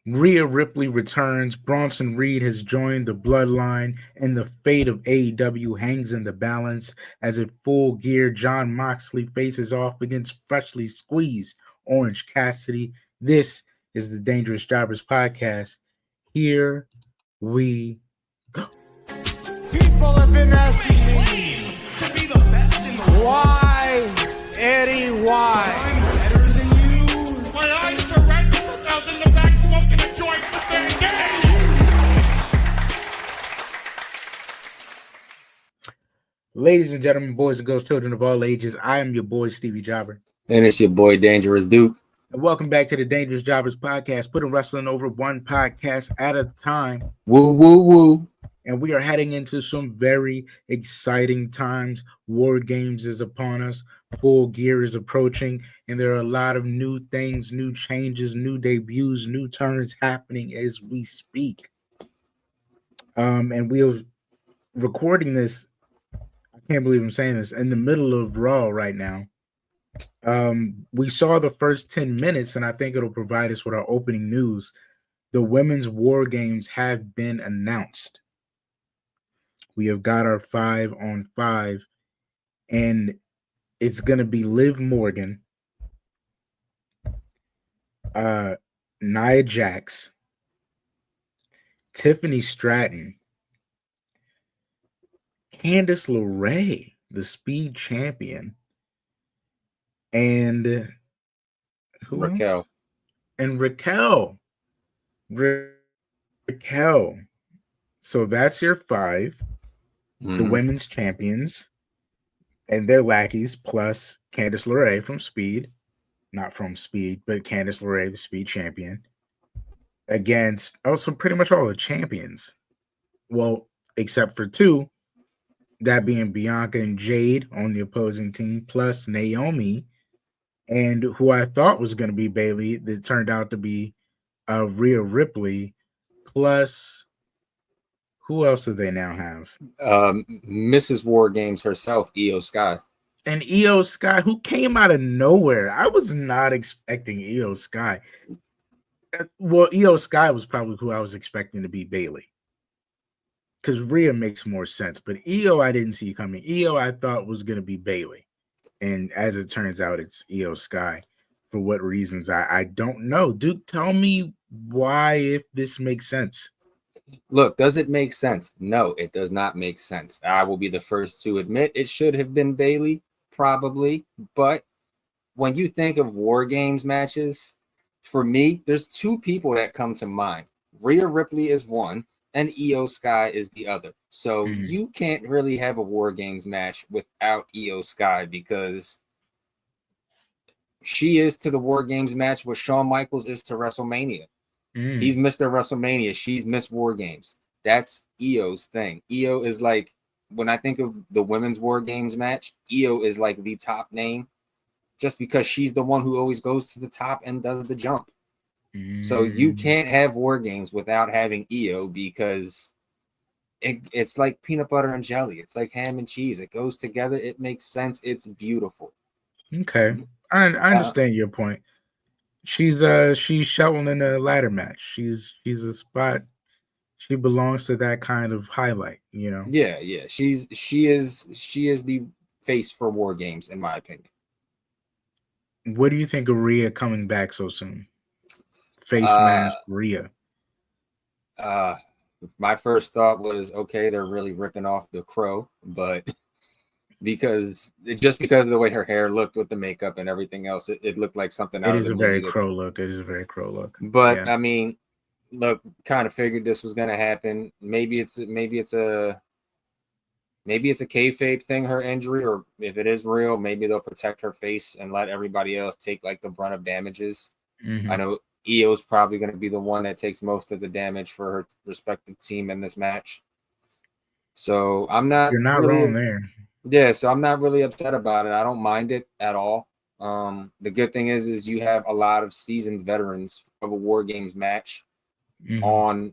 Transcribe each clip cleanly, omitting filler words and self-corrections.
Rhea Ripley returns. Bronson Reed has joined the Bloodline, and the fate of AEW hangs in the balance as a full gear John Moxley faces off against freshly squeezed Orange Cassidy. This is the Dangerous Jobbers podcast. Here we go. People have been asking me to be the best in the world. Why, Eddie? Why? I'm better than you. My eyes are red. I was in the back smoking a joint with their game. Ladies and gentlemen, boys and girls, children of all ages, I am your boy Stevie Jobber. And it's your boy Dangerous Duke. And welcome back to the Dangerous Jobbers podcast, putting wrestling over one podcast at a time. Woo, woo, woo. And we are heading into some very exciting times. War Games is upon us. Full Gear is approaching. And there are a lot of new things, new changes, new debuts, new turns happening as we speak. And we're recording this, I can't believe I'm saying this, in the middle of Raw right now. We saw the first 10 minutes, and I think it'll provide us with our opening news. The women's War Games have been announced. We have got our 5-on-5, and it's going to be Liv Morgan, Nia Jax, Tiffany Stratton, Candice LeRae, the Speed Champion, and who Raquel. else? And Raquel. Raquel. So that's your 5. The women's champions and their lackeys, plus Candice LeRae from Speed, not from Speed, but Candice LeRae, the Speed champion, against also pretty much all the champions. Well, except for 2, that being Bianca and Jade on the opposing team, plus Naomi, and who I thought was going to be Bayley, that turned out to be Rhea Ripley, plus who else do they now have? Mrs. War Games herself, Io Sky. And Io Sky, who came out of nowhere. I was not expecting Io Sky. Well, Io Sky was probably who I was expecting to be Bayley. Because Rhea makes more sense. But Io, I didn't see coming. Io, I thought was going to be Bayley. And as it turns out, it's Io Sky. For what reasons, I don't know. Duke, tell me why, if this makes sense. Look, does it make sense? No, it does not make sense. I will be the first to admit it should have been Bayley, probably. But when you think of War Games matches, for me, there's 2 people that come to mind. Rhea Ripley is one, and Io Sky is the other. So you can't really have a War Games match without Io Sky, because she is to the War Games match what Shawn Michaels is to WrestleMania. He's Mr. WrestleMania. She's Miss War Games. That's Io's thing. Io is like, when I think of the women's War Games match, Io is like the top name, just because she's the one who always goes to the top and does the jump. So you can't have War Games without having Io, because it's like peanut butter and jelly. It's like ham and cheese. It goes together. It makes sense. It's beautiful. Okay. I understand your point. She's Shelton in a ladder match. She's a spot. She belongs to that kind of highlight, you know. Yeah. She is the face for War Games, in my opinion. What do you think of Rhea coming back so soon? Face mask Rhea. My first thought was, okay, they're really ripping off the Crow, but because of the way her hair looked with the makeup and everything else, it looked like something out of the movie. It is a very Crow look. But yeah. I mean, look, kind of figured this was going to happen. Maybe it's a kayfabe thing, her injury, or if it is real, maybe they'll protect her face and let everybody else take like the brunt of damages. I know Io's probably going to be the one that takes most of the damage for her respective team in this match. So you're not really wrong there. Yeah, so I'm not really upset about it. I don't mind it at all. The good thing is you have a lot of seasoned veterans of a War Games match on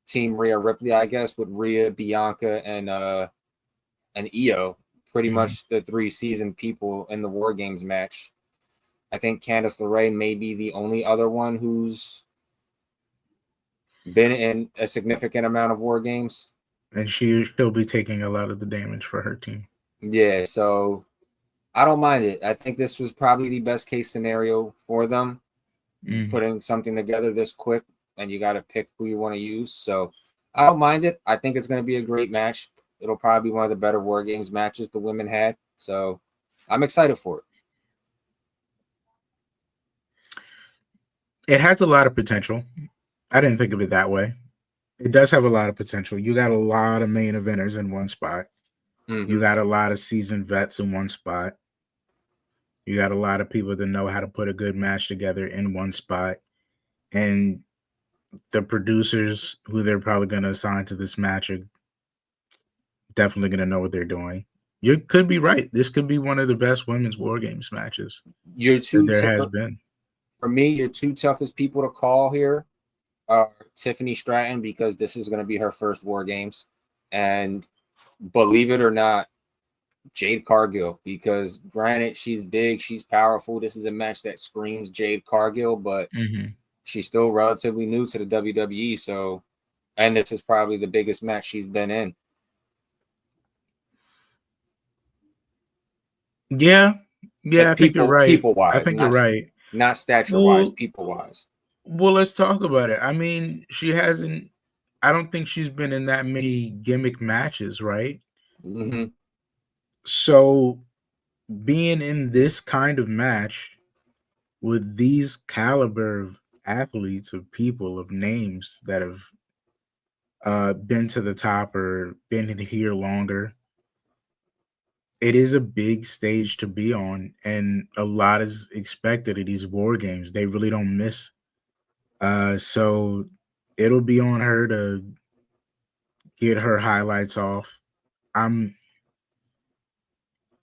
Team Rhea Ripley, I guess, with Rhea, Bianca, and Io, pretty much the 3 seasoned people in the War Games match. I think Candice LeRae may be the only other one who's been in a significant amount of war games. And she'll be taking a lot of the damage for her team. Yeah, so I don't mind it. I think this was probably the best case scenario for them, putting something together this quick, and you got to pick who you want to use. So I don't mind it. I think it's going to be a great match. It'll probably be one of the better War Games matches the women had. So I'm excited for it. It has a lot of potential. I didn't think of it that way. It does have a lot of potential. You got a lot of main eventers in one spot. You got a lot of seasoned vets in one spot. You got a lot of people that know how to put a good match together in one spot. And the producers who they're probably going to assign to this match are definitely going to know what they're doing. You could be right. This could be one of the best women's War Games matches has been. For me, your two toughest people to call here are Tiffany Stratton, because this is going to be her first War Games. And believe it or not, Jade Cargill, because granted, she's big, she's powerful. This is a match that screams Jade Cargill, but she's still relatively new to the WWE. So, and this is probably the biggest match she's been in. Yeah, I think you're right. People-wise, I think you're right. Not stature-wise, people-wise. Well, let's talk about it. I mean, I don't think she's been in that many gimmick matches, right? So being in this kind of match with these caliber of athletes, of people, of names that have been to the top or been here longer, it is a big stage to be on, and a lot is expected of these War Games. They really don't miss. So it'll be on her to get her highlights off. I'm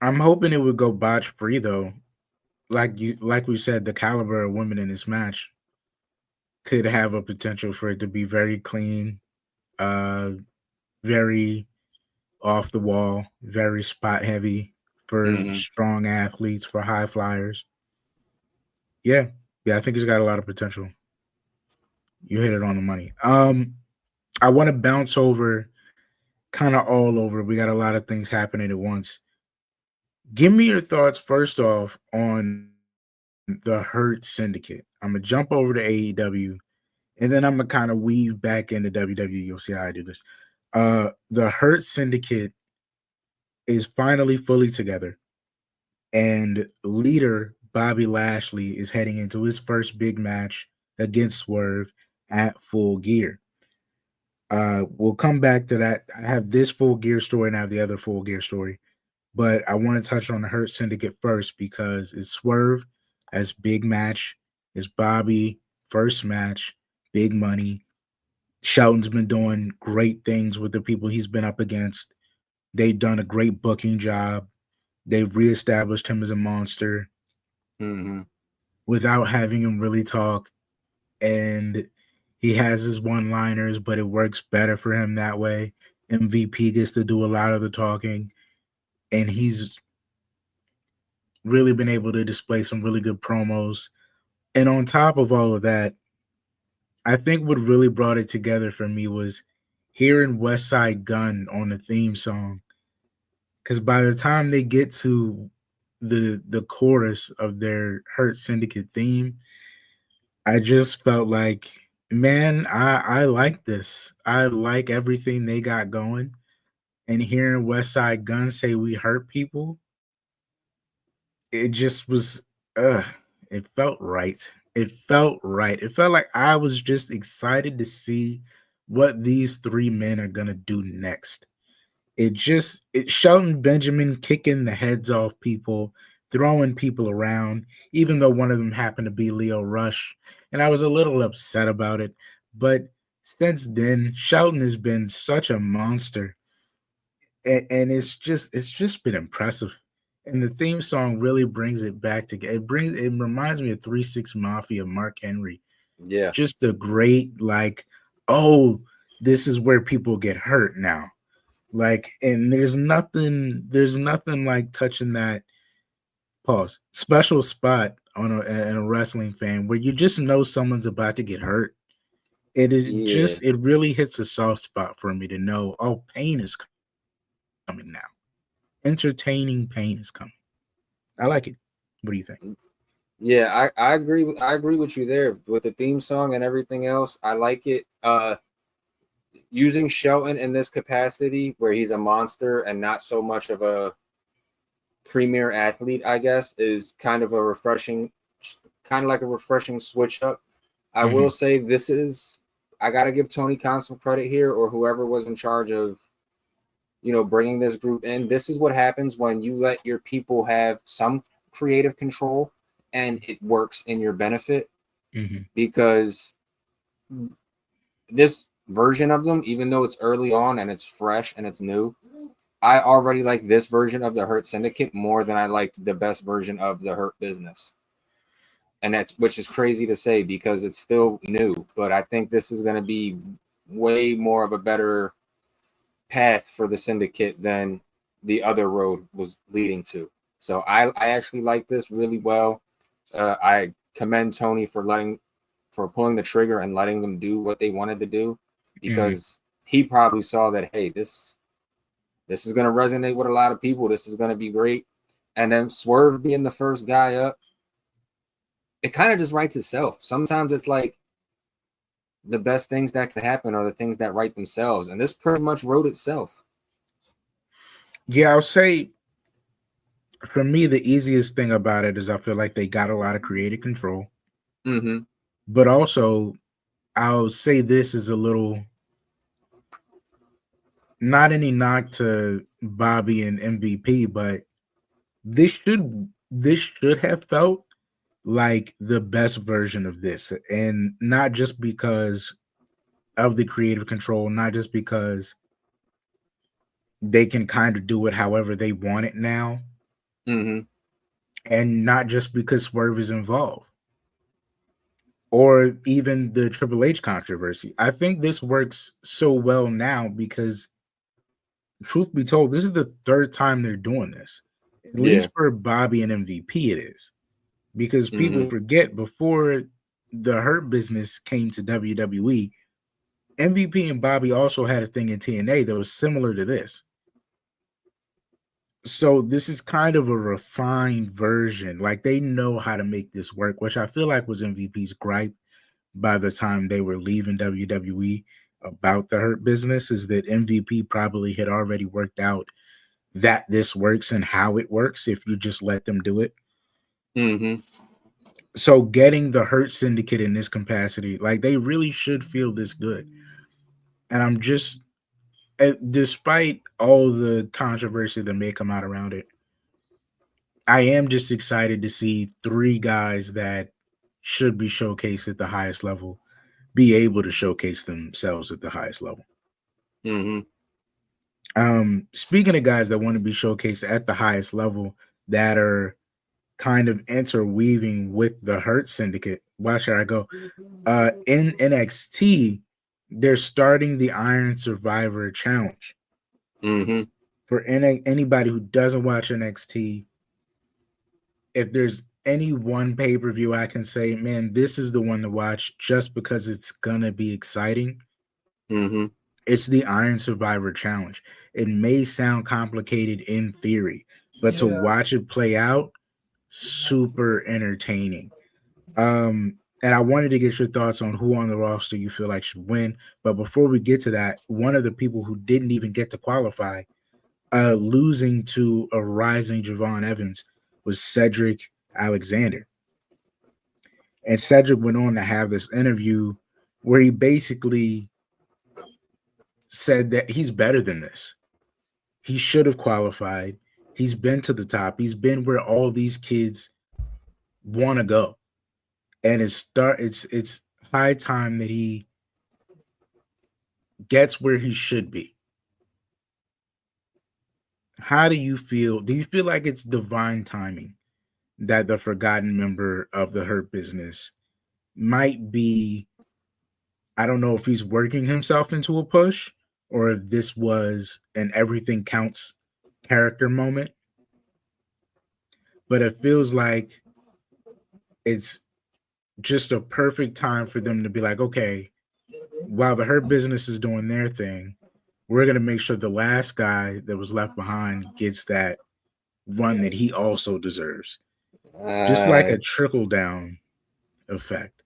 hoping it would go botch free though. Like we said, the caliber of women in this match could have a potential for it to be very clean, very off the wall, very spot heavy for strong athletes, for high flyers. Yeah, I think it's got a lot of potential. You hit it on the money. I want to bounce over kind of all over. We got a lot of things happening at once. Give me your thoughts first off on the Hurt Syndicate. I'm going to jump over to AEW, and then I'm going to kind of weave back into WWE. You'll see how I do this. The Hurt Syndicate is finally fully together, and leader Bobby Lashley is heading into his first big match against Swerve at Full Gear. We'll come back to that. I have this Full Gear story and I have the other Full Gear story, but I want to touch on the Hurt Syndicate first because it's Swerve as big match, it's Bobby first match, big money. Shelton's been doing great things with the people he's been up against. They've done a great booking job. They've reestablished him as a monster without having him really talk. And he has his one-liners, but it works better for him that way. MVP gets to do a lot of the talking, and he's really been able to display some really good promos. And on top of all of that, I think what really brought it together for me was hearing West Side Gun on the theme song. Because by the time they get to the chorus of their Hurt Syndicate theme, I just felt like, man, I like this. I like everything they got going. And hearing West Side Gun say we hurt people, it just was, it felt right. It felt right. It felt like I was just excited to see what these three men are going to do next. It's Shelton Benjamin kicking the heads off people, throwing people around, even though one of them happened to be Leo Rush. And I was a little upset about it. But since then, Shelton has been such a monster. And it's just been impressive. And the theme song really brings it back together. It reminds me of 3-6 Mafia, Mark Henry. Yeah. Just a great, like, oh, this is where people get hurt now. Like, and there's nothing like touching that special spot on a wrestling fan where you just know someone's about to get hurt. it really hits a soft spot for me to know, oh, Pain is coming now. Entertaining Pain is coming. I like it. What do you think? Yeah, I agree. I agree with you there with the theme song and everything else. I like it. Using Shelton in this capacity where he's a monster and not so much of a premier athlete, I guess, is kind of a refreshing, kind of like a refreshing switch up. I will say I got to give Tony Khan some credit here, or whoever was in charge of, bringing this group in. This is what happens when you let your people have some creative control and it works in your benefit, because this version of them, even though it's early on and it's fresh and it's new, I already like this version of the Hurt Syndicate more than I like the best version of the Hurt Business. And which is crazy to say because it's still new, but I think this is going to be way more of a better path for the Syndicate than the other road was leading to. So I actually like this really well. I commend Tony for pulling the trigger and letting them do what they wanted to do, because he probably saw that, hey, this is going to resonate with a lot of people. This is going to be great. And then Swerve being the first guy up, it kind of just writes itself. Sometimes it's like the best things that can happen are the things that write themselves. And this pretty much wrote itself. Yeah, I'll say for me, the easiest thing about it is I feel like they got a lot of creative control. But also, I'll say this is a little, not any knock to Bobby and MVP, but this should have felt like the best version of this, and not just because of the creative control, not just because they can kind of do it however they want it now, and not just because Swerve is involved, or even the Triple H controversy. I think this works so well now because, truth be told, this is the third time they're doing this. At least for Bobby and MVP it is. Because people forget, before the Hurt Business came to WWE, MVP and Bobby also had a thing in TNA that was similar to this. So this is kind of a refined version. Like, they know how to make this work, which I feel like was MVP's gripe by the time they were leaving WWE about the Hurt Business, is that MVP probably had already worked out that this works and how it works if you just let them do it. So getting the Hurt Syndicate in this capacity, like, they really should feel this good. And I'm just, despite all the controversy that may come out around it, I am just excited to see three guys that should be showcased at the highest level be able to showcase themselves at the highest level. Speaking of guys that want to be showcased at the highest level that are kind of interweaving with the Hurt Syndicate, why should I go? In NXT, they're starting the Iron Survivor Challenge. For anybody who doesn't watch NXT, if there's any one pay-per-view I can say, man, this is the one to watch just because it's gonna be exciting, it's the Iron Survivor Challenge. It may sound complicated in theory, but to watch it play out, super entertaining. And I wanted to get your thoughts on who on the roster you feel like should win. But before we get to that, one of the people who didn't even get to qualify, losing to a rising Javon Evans, was Cedric Alexander. And Cedric went on to have this interview where he basically said that he's better than this. He should have qualified. He's been to the top. He's been where all these kids want to go. And it's high time that he gets where he should be. How do you feel? Do you feel like it's divine timing that the forgotten member of the Hurt Business might be, I don't know if he's working himself into a push or if this was an everything counts character moment, but it feels like it's just a perfect time for them to be like, okay, while the Hurt Business is doing their thing, we're gonna make sure the last guy that was left behind gets that run that he also deserves. Just like a trickle down effect.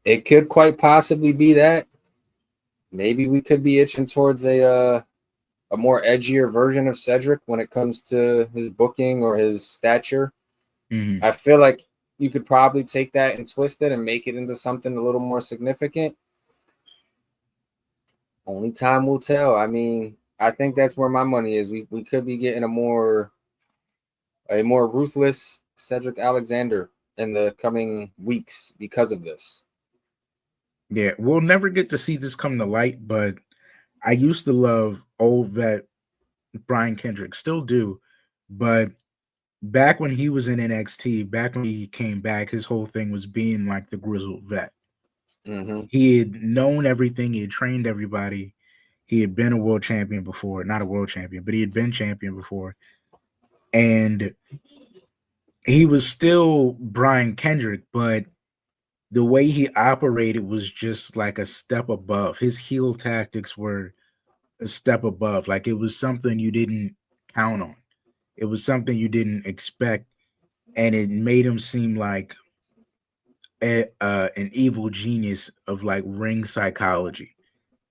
It could quite possibly be that. Maybe we could be itching towards a more edgier version of Cedric when it comes to his booking or his stature. Mm-hmm. I feel like you could probably take that and twist it and make it into something a little more significant. Only time will tell. I mean, I think that's where my money is. We could be getting a more ruthless Cedric Alexander in the coming weeks because of this. Yeah, we'll never get to see this come to light, but I used to love old vet Brian Kendrick, still do, but back when he was in NXT, back when he came back, his whole thing was being like the grizzled vet. Mm-hmm. He had known everything, he had trained everybody, he had been a world champion before, not a world champion, but he had been champion before, and he was still Brian Kendrick, but the way he operated was just like a step above. His heel tactics were a step above. Like it was something you didn't count on. It was something you didn't expect, and it made him seem like an evil genius of like ring psychology.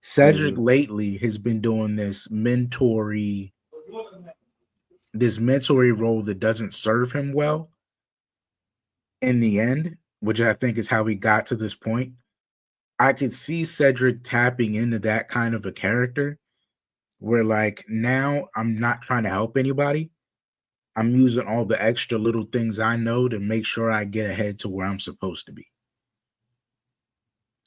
Cedric lately has been doing this mentory role that doesn't serve him well in the end, which I think is how he got to this point. I could see Cedric tapping into that kind of a character where like now I'm not trying to help anybody. I'm using all the extra little things I know to make sure I get ahead to where I'm supposed to be.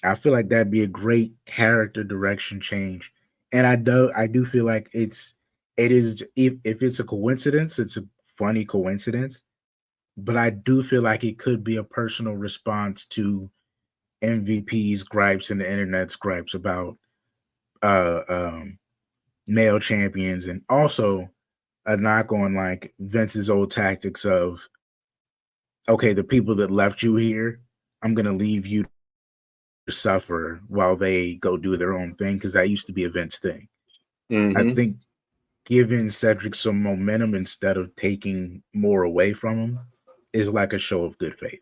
I feel like that'd be a great character direction change. And I do feel like it is if it's a coincidence, it's a funny coincidence. But I do feel like it could be a personal response to MVP's gripes and the internet's gripes about male champions, and also a knock on like Vince's old tactics of, okay, the people that left you here, I'm gonna leave you to suffer while they go do their own thing, because that used to be a Vince thing. Mm-hmm. I think giving Cedric some momentum instead of taking more away from him is like a show of good faith.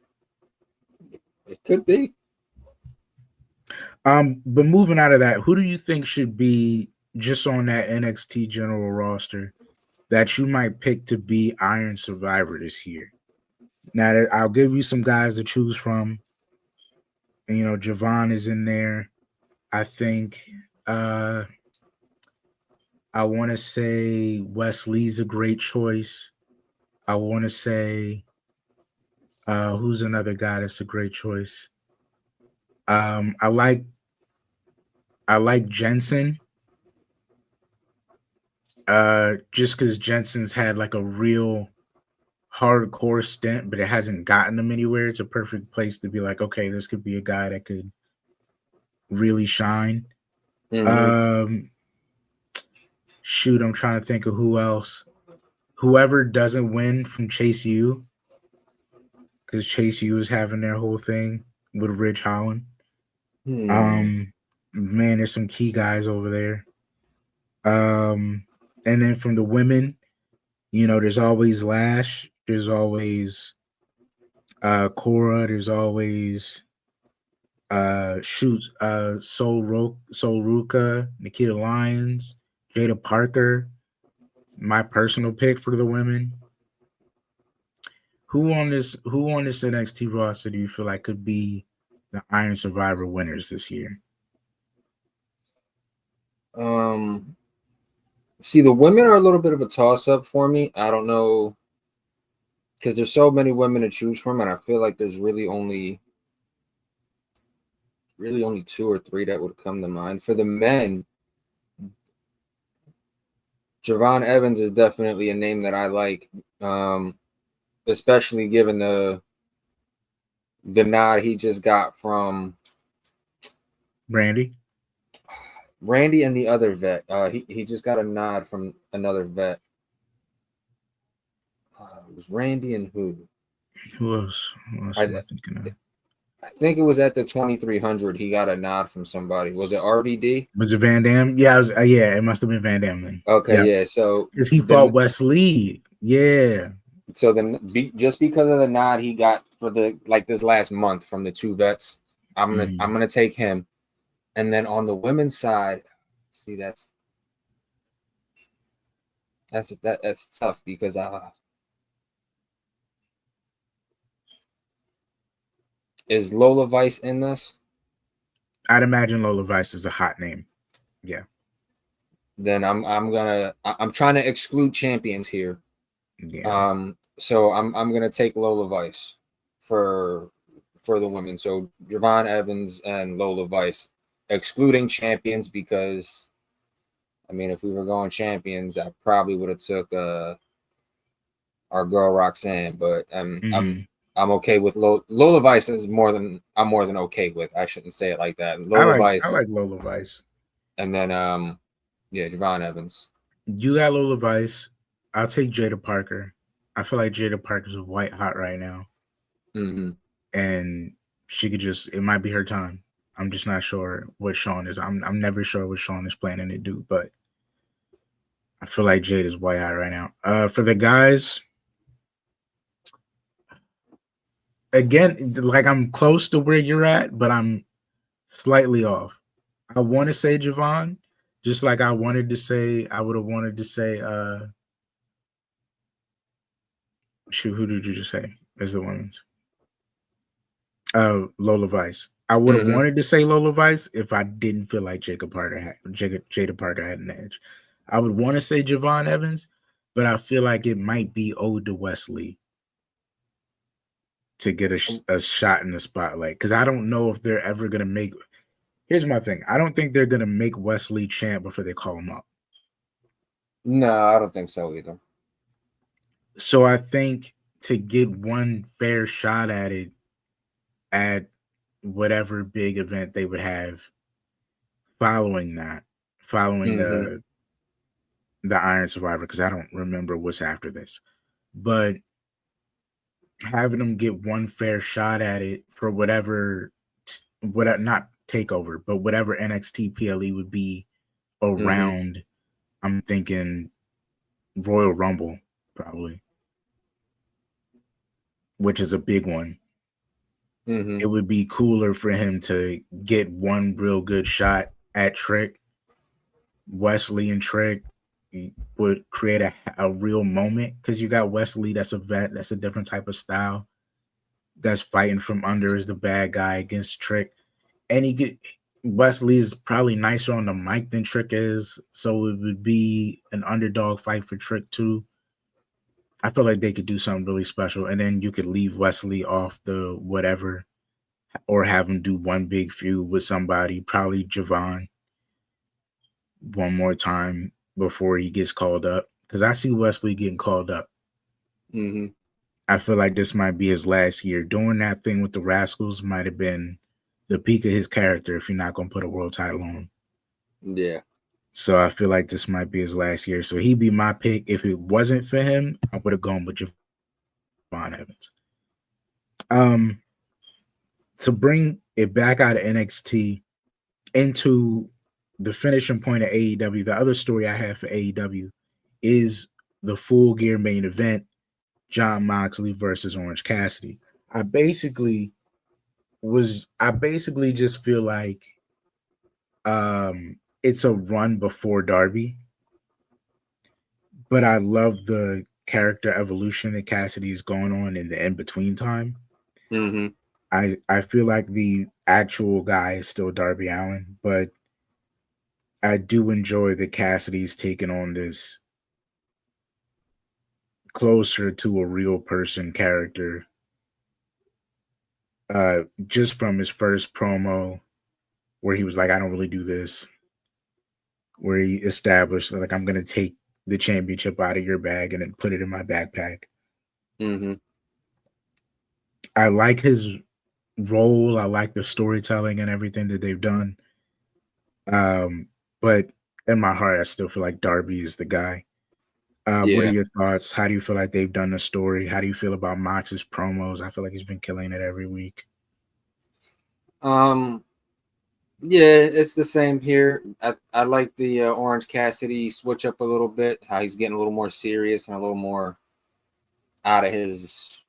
It could be. But moving out of that, who do you think should be just on that NXT general roster that you might pick to be Iron Survivor this year? Now, I'll give you some guys to choose from. And, you know, Javon is in there. I think I want to say Wesley's a great choice. I want to say who's another guy that's a great choice. I like Jensen. Just because Jensen's had like a real hardcore stint, but it hasn't gotten him anywhere. It's a perfect place to be like, okay, this could be a guy that could really shine. Mm-hmm. Shoot, I'm trying to think of who else. Whoever doesn't win from Chase U, because Chase U is having their whole thing with Ridge Holland. Man, there's some key guys over there. And then from the women, you know, there's always Lash, there's always Cora, there's always Sol Ruka, Nikita Lyons, Jada Parker. My personal pick for the women. Who on this NXT roster do you feel like could be the Iron Survivor winners this year? See, the women are a little bit of a toss-up for me. I don't know, because there's so many women to choose from, and I feel like there's really only 2 or 3 that would come to mind. For the men, Javon Evans is definitely a name that I like, especially given the nod he just got from Randy and the other vet. He just got a nod from another vet. It was Randy and who? Who else am I thinking of? I think it was at the 2300. He got a nod from somebody. Was it RVD? Was it Van Dam? Yeah, yeah, it must have been Van Dam then. Okay, Yeah. So because he fought Wesley. Yeah. So then, just because of the nod he got for this last month from the two vets, I'm gonna take him. And then on the women's side, see that's tough because is Lola Vice in this? I'd imagine Lola Vice is a hot name. Yeah. Then I'm trying to exclude champions here. Yeah. So I'm gonna take Lola Vice for the women. So Javon Evans and Lola Vice, excluding champions, because I mean, if we were going champions, I probably would have took our girl Roxanne, but I'm okay with Lola Vice is more than okay with. I shouldn't say it like that. I like Lola Vice. And then Javon Evans. You got Lola Vice. I'll take Jada Parker. I feel like Jada Parker's white hot right now. And she could it might be her time. I'm just not sure what Sean is. I'm never sure what Sean is planning to do, but I feel like Jada's white hot right now. For the guys, again, like I'm close to where you're at, but I'm slightly off. I want to say Javon, just like I would have wanted to say shoot, who did you just say as the women's? Lola Vice. I would have wanted to say Lola Vice if I didn't feel like Jada Parker had an edge. I would want to say Javon Evans, but I feel like it might be owed to Wesley to get a shot in the spotlight, because I don't know if they're ever going to make. Here's my thing. I don't think they're going to make Wesley champ before they call him up. No, I don't think so either. So I think to get one fair shot at it at whatever big event they would have following the Iron Survivor, because I don't remember what's after this, but having them get one fair shot at it for whatever not takeover, but whatever NXT PLE would be around. I'm thinking Royal Rumble probably, which is a big one. It would be cooler for him to get one real good shot at Trick. Wesley and Trick would create a real moment, because you got Wesley, that's a vet, that's a different type of style, that's fighting from under as the bad guy against Trick. And Wesley is probably nicer on the mic than Trick is, so it would be an underdog fight for Trick too. I feel like they could do something really special, and then you could leave Wesley off the whatever, or have him do one big feud with somebody, probably Javon, one more time before he gets called up, because I see Wesley getting called up. I feel like this might be his last year. Doing that thing with the Rascals might have been the peak of his character if you're not going to put a world title on him. Yeah. So I feel like this might be his last year. So he'd be my pick. If it wasn't for him, I would have gone with Javon Evans. To bring it back out of NXT into the finishing point of AEW, the other story I have for AEW is the Full Gear main event, Jon Moxley versus Orange Cassidy. I basically just feel like it's a run before Darby, but I love the character evolution that Cassidy is going on in the in-between time. I feel like the actual guy is still Darby Allin, but I do enjoy that Cassidy's taking on this closer to a real person character. Just from his first promo, where he was like, I don't really do this, where he established, like, I'm going to take the championship out of your bag and then put it in my backpack. I like his role. I like the storytelling and everything that they've done. But in my heart, I still feel like Darby is the guy. What are your thoughts? How do you feel like they've done the story? How do you feel about Mox's promos? I feel like he's been killing it every week. Yeah, it's the same here. I like the Orange Cassidy switch up a little bit. How he's getting a little more serious and a little more out of his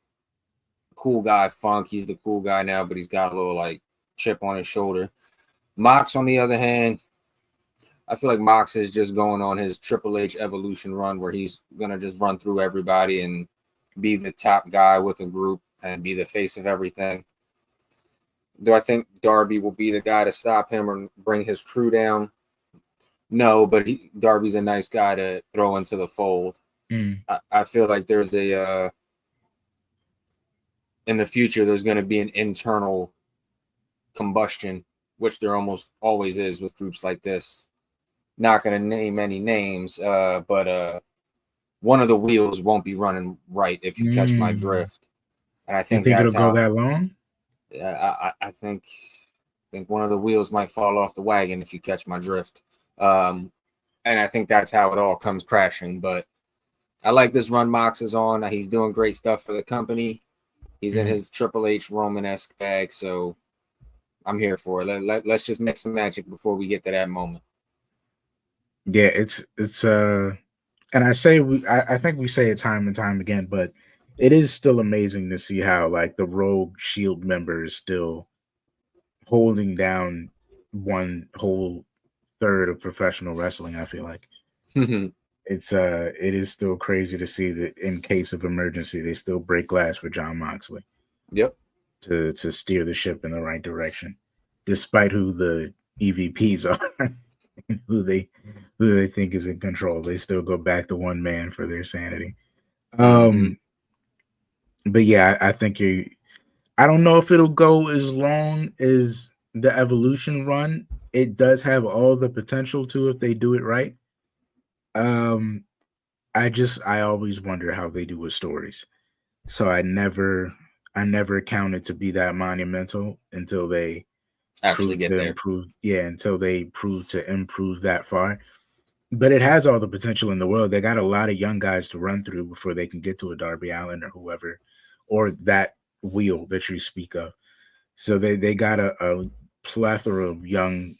cool guy funk. He's the cool guy now, but he's got a little like chip on his shoulder. Mox, on the other hand, I feel like Mox is just going on his Triple H evolution run where he's gonna just run through everybody and be the top guy with a group and be the face of everything. Do I think Darby will be the guy to stop him or bring his crew down? No, but Darby's a nice guy to throw into the fold. I feel like there's in the future, there's going to be an internal combustion, which there almost always is with groups like this. Not going to name any names, but one of the wheels won't be running right, if you catch my drift. And I think it'll go that long? I think one of the wheels might fall off the wagon, if you catch my drift. And I think that's how it all comes crashing. But I like this run Mox is on. He's doing great stuff for the company. He's in his Triple H Roman-esque bag, so I'm here for it. Let's just make some magic before we get to that moment. Yeah, it's and I think we say it time and time again, but it is still amazing to see how like the Rogue Shield member is still holding down one whole third of professional wrestling. I feel like it is still crazy to see that in case of emergency they still break glass for Jon Moxley. Yep. To steer the ship in the right direction, despite who the EVPs are and who they think is in control. They still go back to one man for their sanity. But yeah, I think I don't know if it'll go as long as the Evolution run. It does have all the potential to if they do it right. I always wonder how they do with stories. So I never count it to be that monumental until they actually get there. Until they prove to improve that far. But it has all the potential in the world. They got a lot of young guys to run through before they can get to a Darby Allin or whoever, or that wheel that you speak of. So they got a plethora of young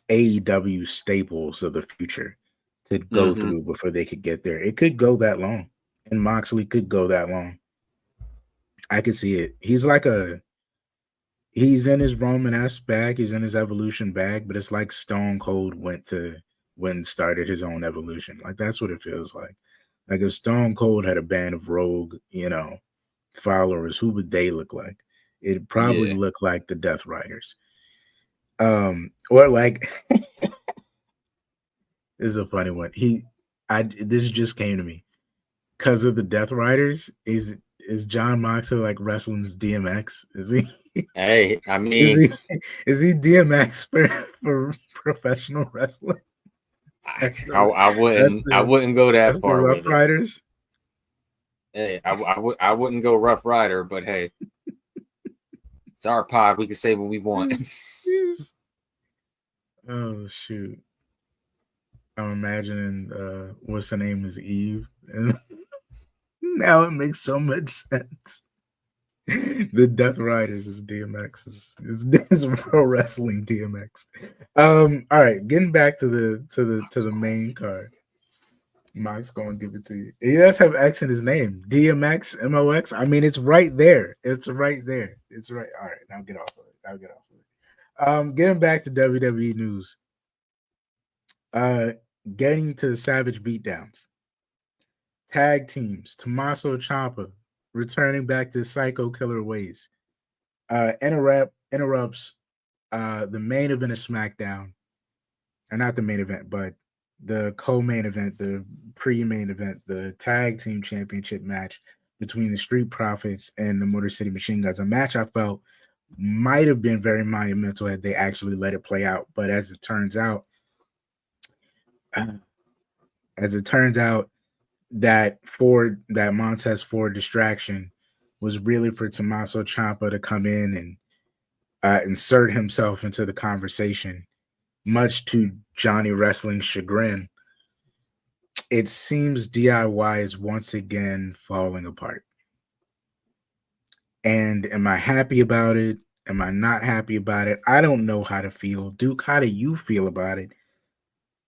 AEW staples of the future to go through before they could get there. It could go that long, and Moxley could go that long. I could see it. He's in his Roman-esque bag. He's in his Evolution bag, but it's like Stone Cold went and started his own Evolution. Like that's what it feels like. Like if Stone Cold had a band of rogue, followers, who would they look like? It'd probably look like the Death Riders. Or like this is a funny one. This just came to me. Because of the Death Riders, is Jon Moxley like wrestling's DMX? Is he? Hey, I mean, is he DMX for professional wrestling? I wouldn't go that far. Rough Riders. Hey, I wouldn't go Rough Rider, but hey, it's our pod. We can say what we want. Oh shoot! I'm imagining what's her name is Eve, and now it makes so much sense. The Death Riders is DMX. It's pro wrestling DMX. All right, getting back to the main card. Mike's gonna give it to you. He does have X in his name. DMX, MOX. I mean, it's right there. It's right there. It's right. All right, now get off of it. Getting back to WWE news. Getting to Savage Beatdowns. Tag teams. Tommaso Ciampa returning back to Psycho Killer ways. Interrupts the main event of SmackDown. Or not the main event, but the co-main event, the pre-main event, the tag team championship match between the Street Profits and the Motor City Machine Guns. A match I felt might have been very monumental had they actually let it play out. But as it turns out, that Montez Ford distraction was really for Tommaso Ciampa to come in and insert himself into the conversation, much to Johnny Wrestling's chagrin. It seems DIY is once again falling apart. And am I happy about it? Am I not happy about it? I don't know how to feel. Duke, how do you feel about it?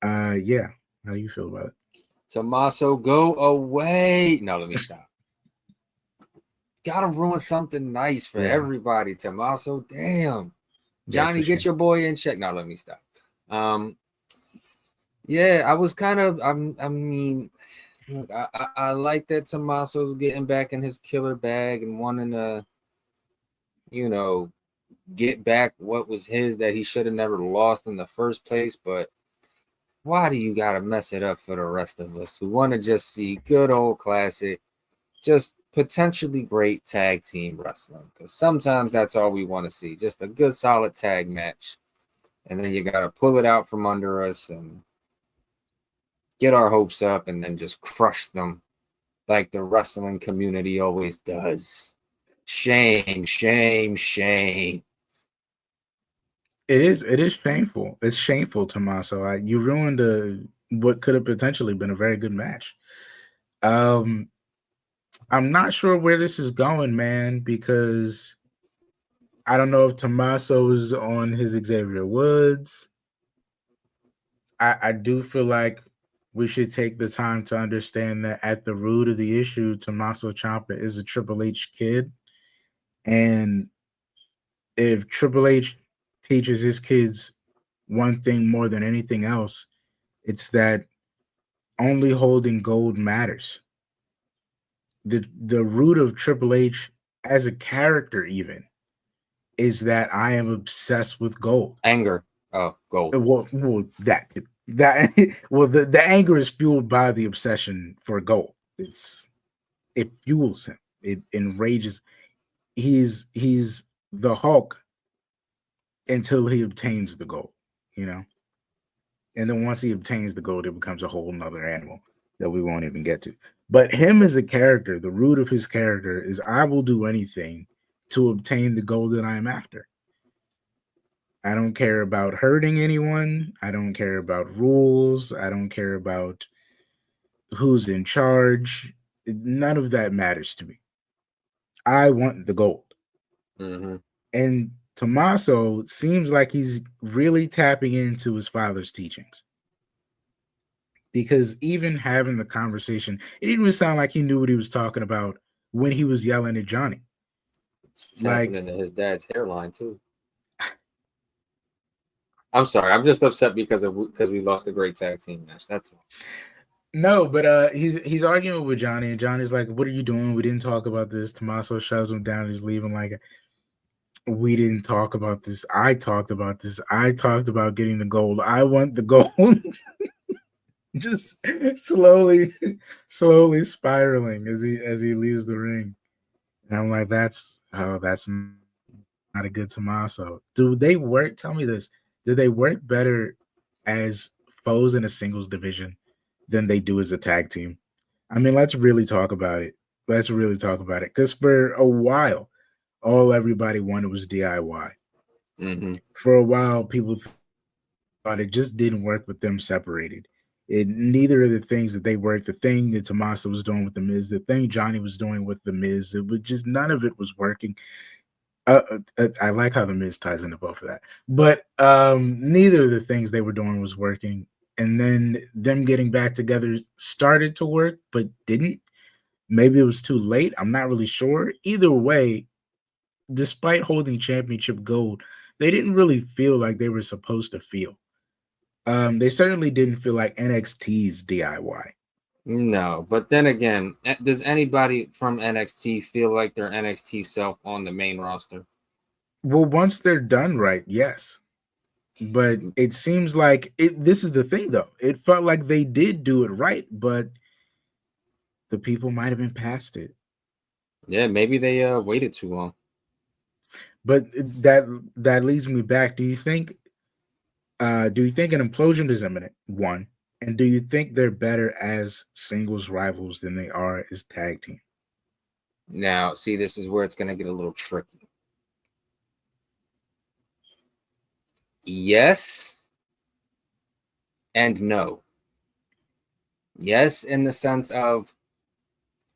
Yeah. How do you feel about it? Tommaso, go away. No, let me stop. Gotta ruin something nice for everybody, Tommaso. Damn. Johnny, get your boy in check. Now let me stop. Yeah, I was kind of. I mean, look, I like that Tommaso's getting back in his killer bag and wanting to, get back what was his that he should have never lost in the first place. But why do you gotta mess it up for the rest of us who want to just see good old classic, just potentially great tag team wrestling? Because sometimes that's all we want to see, just a good solid tag match. And then you got to pull it out from under us and get our hopes up and then just crush them like the wrestling community always does. Shame, shame, shame. It is shameful. It's shameful, Tommaso. You ruined what could have potentially been a very good match. I'm not sure where this is going, man, because I don't know if Tommaso is on his Xavier Woods. I do feel like we should take the time to understand that at the root of the issue, Tommaso Ciampa is a Triple H kid. And if Triple H teaches his kids one thing more than anything else, it's that only holding gold matters. The root of Triple H as a character even is that I am obsessed with gold. Anger. Oh, gold. Well that well the anger is fueled by the obsession for gold. It fuels him. It enrages. He's the Hulk until he obtains the gold, And then once he obtains the gold, it becomes a whole nother animal that we won't even get to. But him as a character, the root of his character is I will do anything to obtain the gold that I am after. I don't care about hurting anyone. I don't care about rules. I don't care about who's in charge. None of that matters to me. I want the gold. Mm-hmm. And Tommaso seems like he's really tapping into his father's teachings. Because even having the conversation, it didn't even sound like he knew what he was talking about when he was yelling at Johnny. It's tapping into his dad's hairline too. I'm sorry, I'm just upset because we lost a great tag team match. That's all. No, but he's arguing with Johnny, and Johnny's like, "What are you doing? We didn't talk about this." Tommaso shoves him down. He's leaving like, "We didn't talk about this. I talked about this. I talked about getting the gold. I want the gold." Just slowly spiraling as he leaves the ring, and I'm like, "That's not a good Tommaso." Do they work? Tell me this: do they work better as foes in a singles division than they do as a tag team? I mean, let's really talk about it. Because for a while, all everybody wanted was DIY. Mm-hmm. For a while, people thought it just didn't work with them separated. Neither of the things that they worked, the thing that Tommaso was doing with the Miz, the thing Johnny was doing with the Miz, it was just none of it was working. I like how the Miz ties into both of that, but neither of the things they were doing was working. And then them getting back together started to work, but didn't. Maybe it was too late. I'm not really sure. Either way, despite holding championship gold, they didn't really feel like they were supposed to feel. They certainly didn't feel like NXT's DIY. No, but then again, does anybody from NXT feel like their NXT self on the main roster? Well, once they're done right, yes. But it seems like this is the thing, though. It felt like they did do it right, but the people might have been past it. Yeah, maybe they waited too long. But that leads me back. Do you think an implosion is imminent? One. And do you think they're better as singles rivals than they are as tag team? Now, see, this is where it's going to get a little tricky. Yes and no. Yes, in the sense of,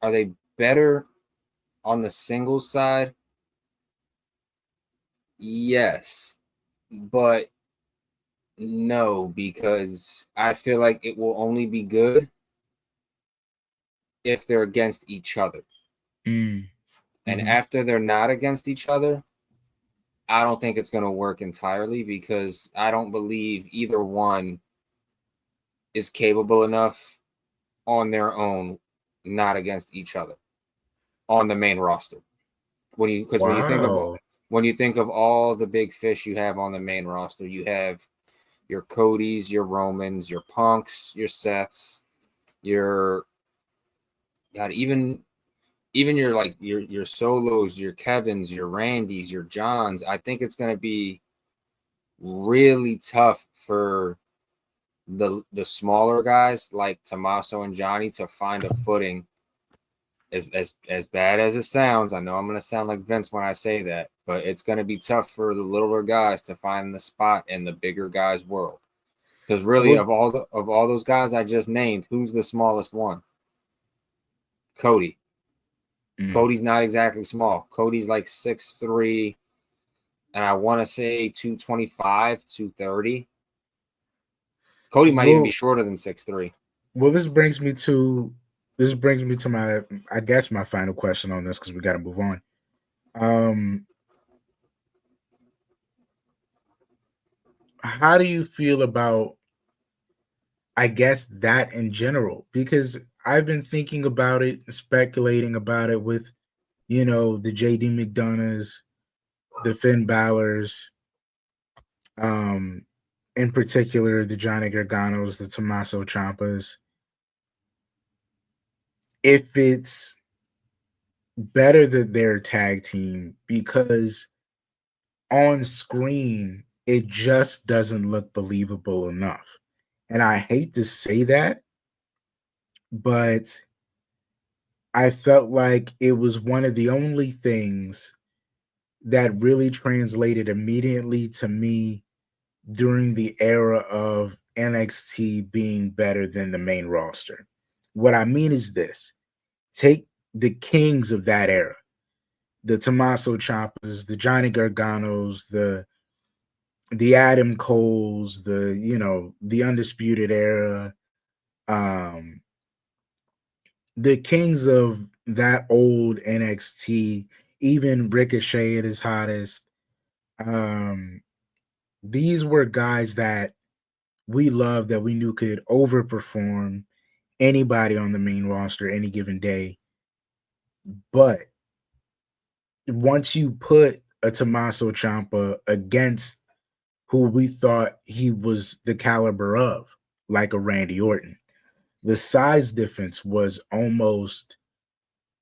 are they better on the singles side Yes, but no, because I feel like it will only be good if they're against each other. Mm. And Mm-hmm. after they're not against each other, I don't think it's going to work entirely, because I don't believe either one is capable enough on their own, not against each other on the main roster. Because when Wow. you think of all the big fish you have on the main roster, you have your Codys, your Romans, your Punks, your Seths, your God, even your like your Solos, your Kevins, your Randys, your Johns. I think it's going to be really tough for the smaller guys like Tommaso and Johnny to find a footing. As bad as it sounds, I know I'm going to sound like Vince when I say that, but it's going to be tough for the littler guys to find the spot in the bigger guys' world. Because really, Well, of all those guys I just named, who's the smallest one? Cody. Cody's not exactly small. Cody's like 6'3", and I want to say 225, 230. Cody might even be shorter than 6'3". Well, this brings me to my, I guess, my final question on this, because we got to move on. How do you feel about, I guess, that in general? Because I've been thinking about it, speculating about it with, the JD McDonoughs, the Finn Balor's, in particular, the Johnny Garganos, the Tommaso Ciampas. If it's better that they're a tag team, because on screen it just doesn't look believable enough. And I hate to say that, but I felt like it was one of the only things that really translated immediately to me during the era of NXT being better than the main roster. What I mean is this: take the kings of that era, the Tommaso Ciampas, the Johnny Garganos, the Adam Coles, the Undisputed Era, um, the kings of that old NXT, even Ricochet at his hottest. Um, these were guys that we loved, that we knew could overperform anybody on the main roster any given day. But once you put a Tommaso Ciampa against who we thought he was the caliber of, like a Randy Orton, the size difference was almost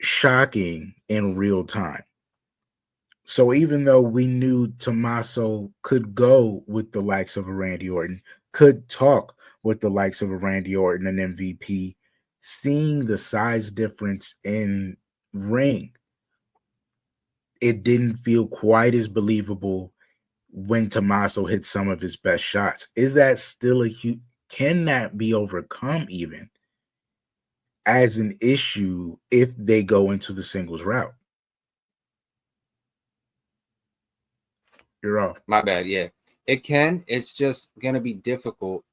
shocking in real time. So even though we knew Tommaso could go with the likes of a Randy Orton, could talk with the likes of a Randy Orton and MVP, seeing the size difference in ring, it didn't feel quite as believable when Tommaso hit some of his best shots. Is that still can that be overcome even as an issue if they go into the singles route? You're off. My bad. Yeah, it can. It's just gonna be difficult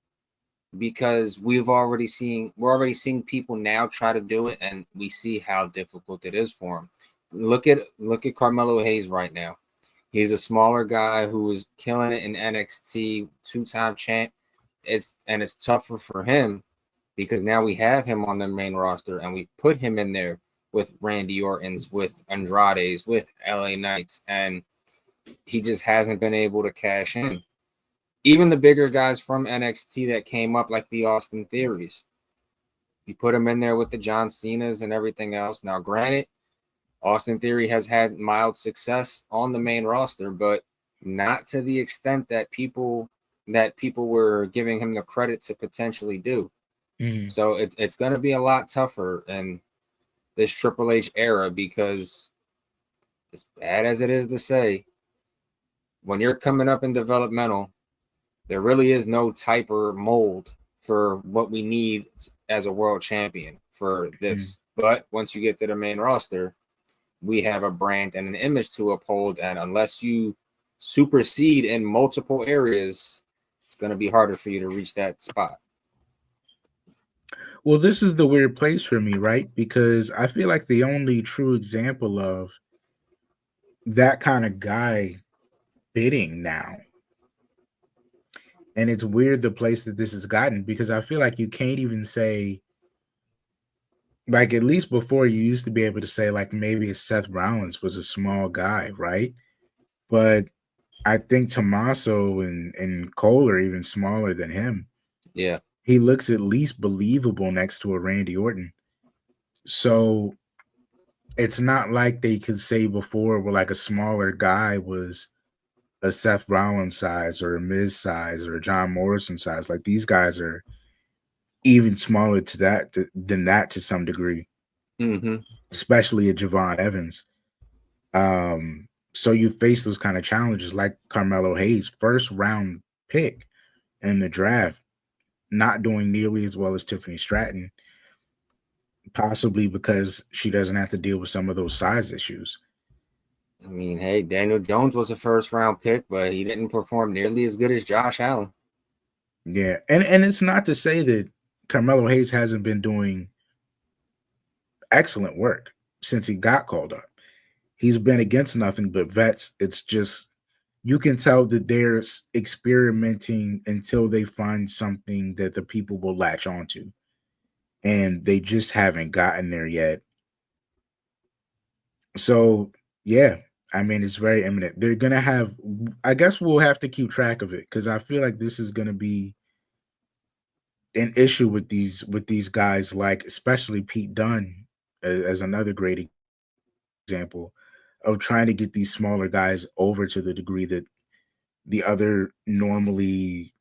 because we're already seeing people now try to do it, and we see how difficult it is for them. Look at Carmelo Hayes right now. He's a smaller guy who is killing it in NXT, 2-time champ. It's tougher for him because now we have him on the main roster, and we put him in there with Randy Orton's, with Andrade's, with LA Knights, and he just hasn't been able to cash in. Even the bigger guys from NXT that came up, like the Austin Theories, you put him in there with the John Cenas and everything else. Now, granted, Austin Theory has had mild success on the main roster, but not to the extent that people were giving him the credit to potentially do. Mm-hmm. So it's going to be a lot tougher in this Triple H era, because as bad as it is to say, when you're coming up in developmental, there really is no type or mold for what we need as a world champion for this. But once you get to the main roster, we have a brand and an image to uphold. And unless you supersede in multiple areas, it's going to be harder for you to reach that spot. Well, this is the weird place for me, right? Because I feel like the only true example of that kind of guy fitting now, and it's weird the place that this has gotten, because I feel like you can't even say, like, at least before you used to be able to say, like, maybe Seth Rollins was a small guy, right? But I think Tommaso and Cole are even smaller than him. Yeah. He looks at least believable next to a Randy Orton. So it's not like they could say before where like a smaller guy was a Seth Rollins size or a Miz size or a John Morrison size. Like these guys are even smaller than that to some degree, especially a Javon Evans. So you face those kind of challenges like Carmelo Hayes, first round pick in the draft, not doing nearly as well as Tiffany Stratton, possibly because she doesn't have to deal with some of those size issues. I mean, hey, Daniel Jones was a first round pick, but he didn't perform nearly as good as Josh Allen. Yeah, and it's not to say that Carmelo Hayes hasn't been doing excellent work since he got called up. He's been against nothing but vets. It's just you can tell that they're experimenting until they find something that the people will latch onto. And they just haven't gotten there yet. So, yeah, I mean, it's very imminent. They're going to have, I guess we'll have to keep track of it because I feel like this is going to be an issue with these guys, like especially Pete Dunne as another great example of trying to get these smaller guys over to the degree that the other normally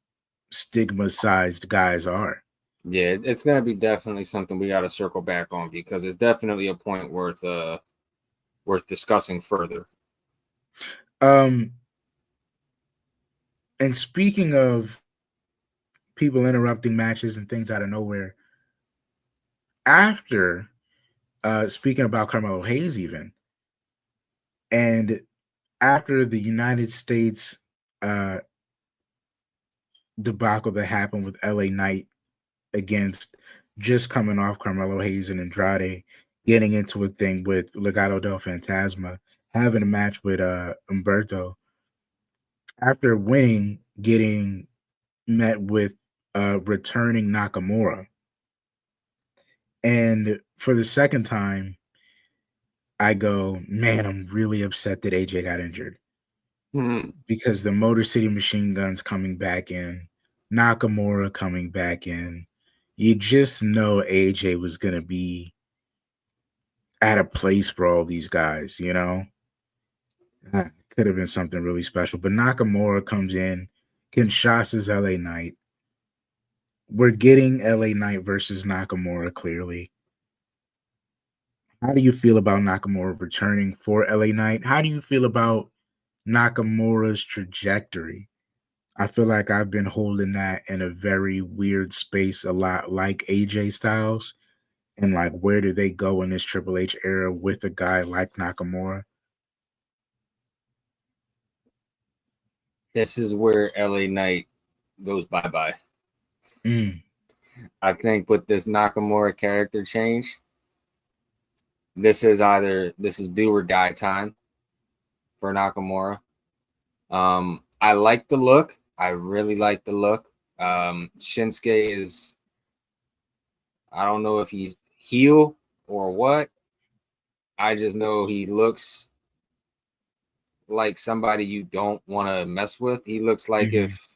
stigma-sized guys are. Yeah, it's going to be definitely something we got to circle back on because it's definitely a point worth discussing further. And speaking of people interrupting matches and things out of nowhere, after speaking about Carmelo Hayes even, and after the United States debacle that happened with LA Knight against just coming off Carmelo Hayes and Andrade, getting into a thing with Legado del Fantasma, having a match with Humberto, after winning, getting met with returning Nakamura. And for the second time, I go, man, I'm really upset that AJ got injured. Because the Motor City Machine Guns coming back in, Nakamura coming back in, you just know AJ was going to be at a place for all these guys, you know? Could have been something really special. But Nakamura comes in, Kinshasa's LA Knight. We're getting LA Knight versus Nakamura clearly. How do you feel about Nakamura returning for LA Knight? How do you feel about Nakamura's trajectory? I feel like I've been holding that in a very weird space, a lot like AJ Styles. And like, where do they go in this Triple H era with a guy like Nakamura? This is where LA Knight goes bye-bye. I think with this Nakamura character change, this is do or die time for Nakamura. I like the look. I really like the look. Shinsuke is, I don't know if he's heel or what. I just know he looks like somebody you don't want to mess with. He looks like if,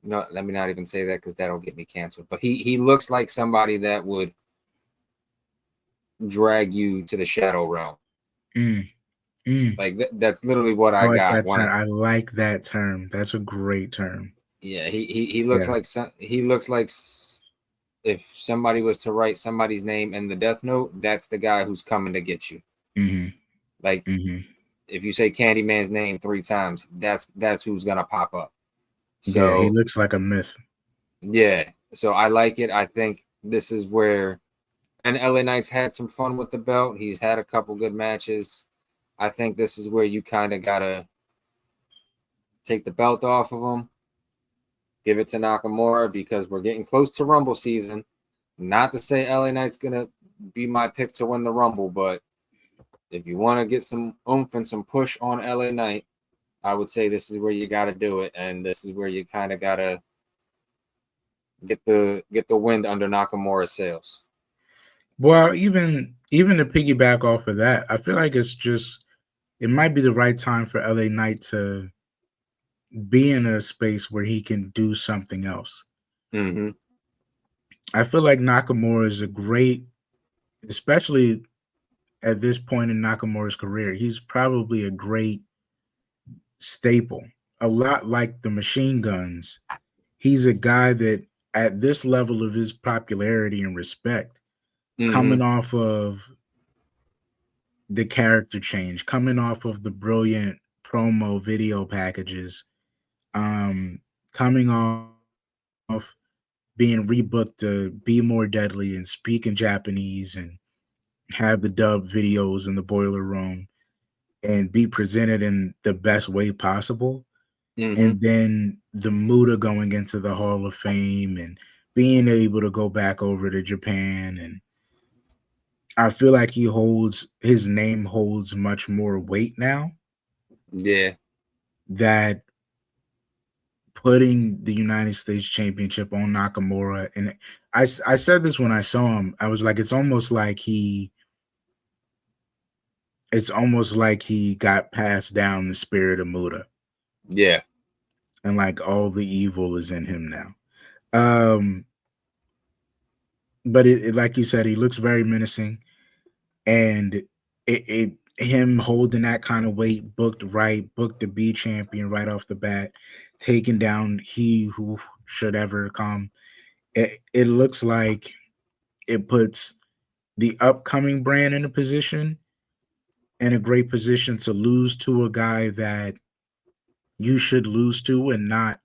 no, let me not even say that because that'll get me canceled. But he looks like somebody that would drag you to the shadow realm. Like that's literally what I got. I like that term. That's a great term. Yeah, he looks like if somebody was to write somebody's name in the Death Note, that's the guy who's coming to get you. Like if you say Candyman's name 3 times, that's who's gonna pop up. So yeah, he looks like a myth. Yeah, so I like it. I think this is where, and LA Knight's had some fun with the belt. He's had a couple good matches. I think this is where you kind of gotta take the belt off of him, give it to Nakamura, because we're getting close to Rumble season. Not to say LA Knight's going to be my pick to win the Rumble, but if you want to get some oomph and some push on LA Knight, I would say this is where you got to do it, and this is where you kind of got to get the wind under Nakamura's sails. Well, even to piggyback off of that, I feel like it might be the right time for LA Knight to be in a space where he can do something else. Mm-hmm. I feel like Nakamura is a great, especially at this point in Nakamura's career, he's probably a great staple. A lot like the Machine Guns, he's a guy that at this level of his popularity and respect, coming off of the character change, coming off of the brilliant promo video packages, coming off being rebooked to be more deadly and speak in Japanese and have the dub videos in the boiler room and be presented in the best way possible. And then the Muda going into the Hall of Fame and being able to go back over to Japan. And I feel like his name holds much more weight now. Yeah. That putting the United States Championship on Nakamura, and I said this when I saw him, I was like, it's almost like he got passed down the spirit of Muda. Yeah. And like all the evil is in him now. But it like you said, he looks very menacing, and him holding that kind of weight, booked to be champion right off the bat, taking down he who should ever come. It looks like it puts the upcoming brand in a great position to lose to a guy that you should lose to and not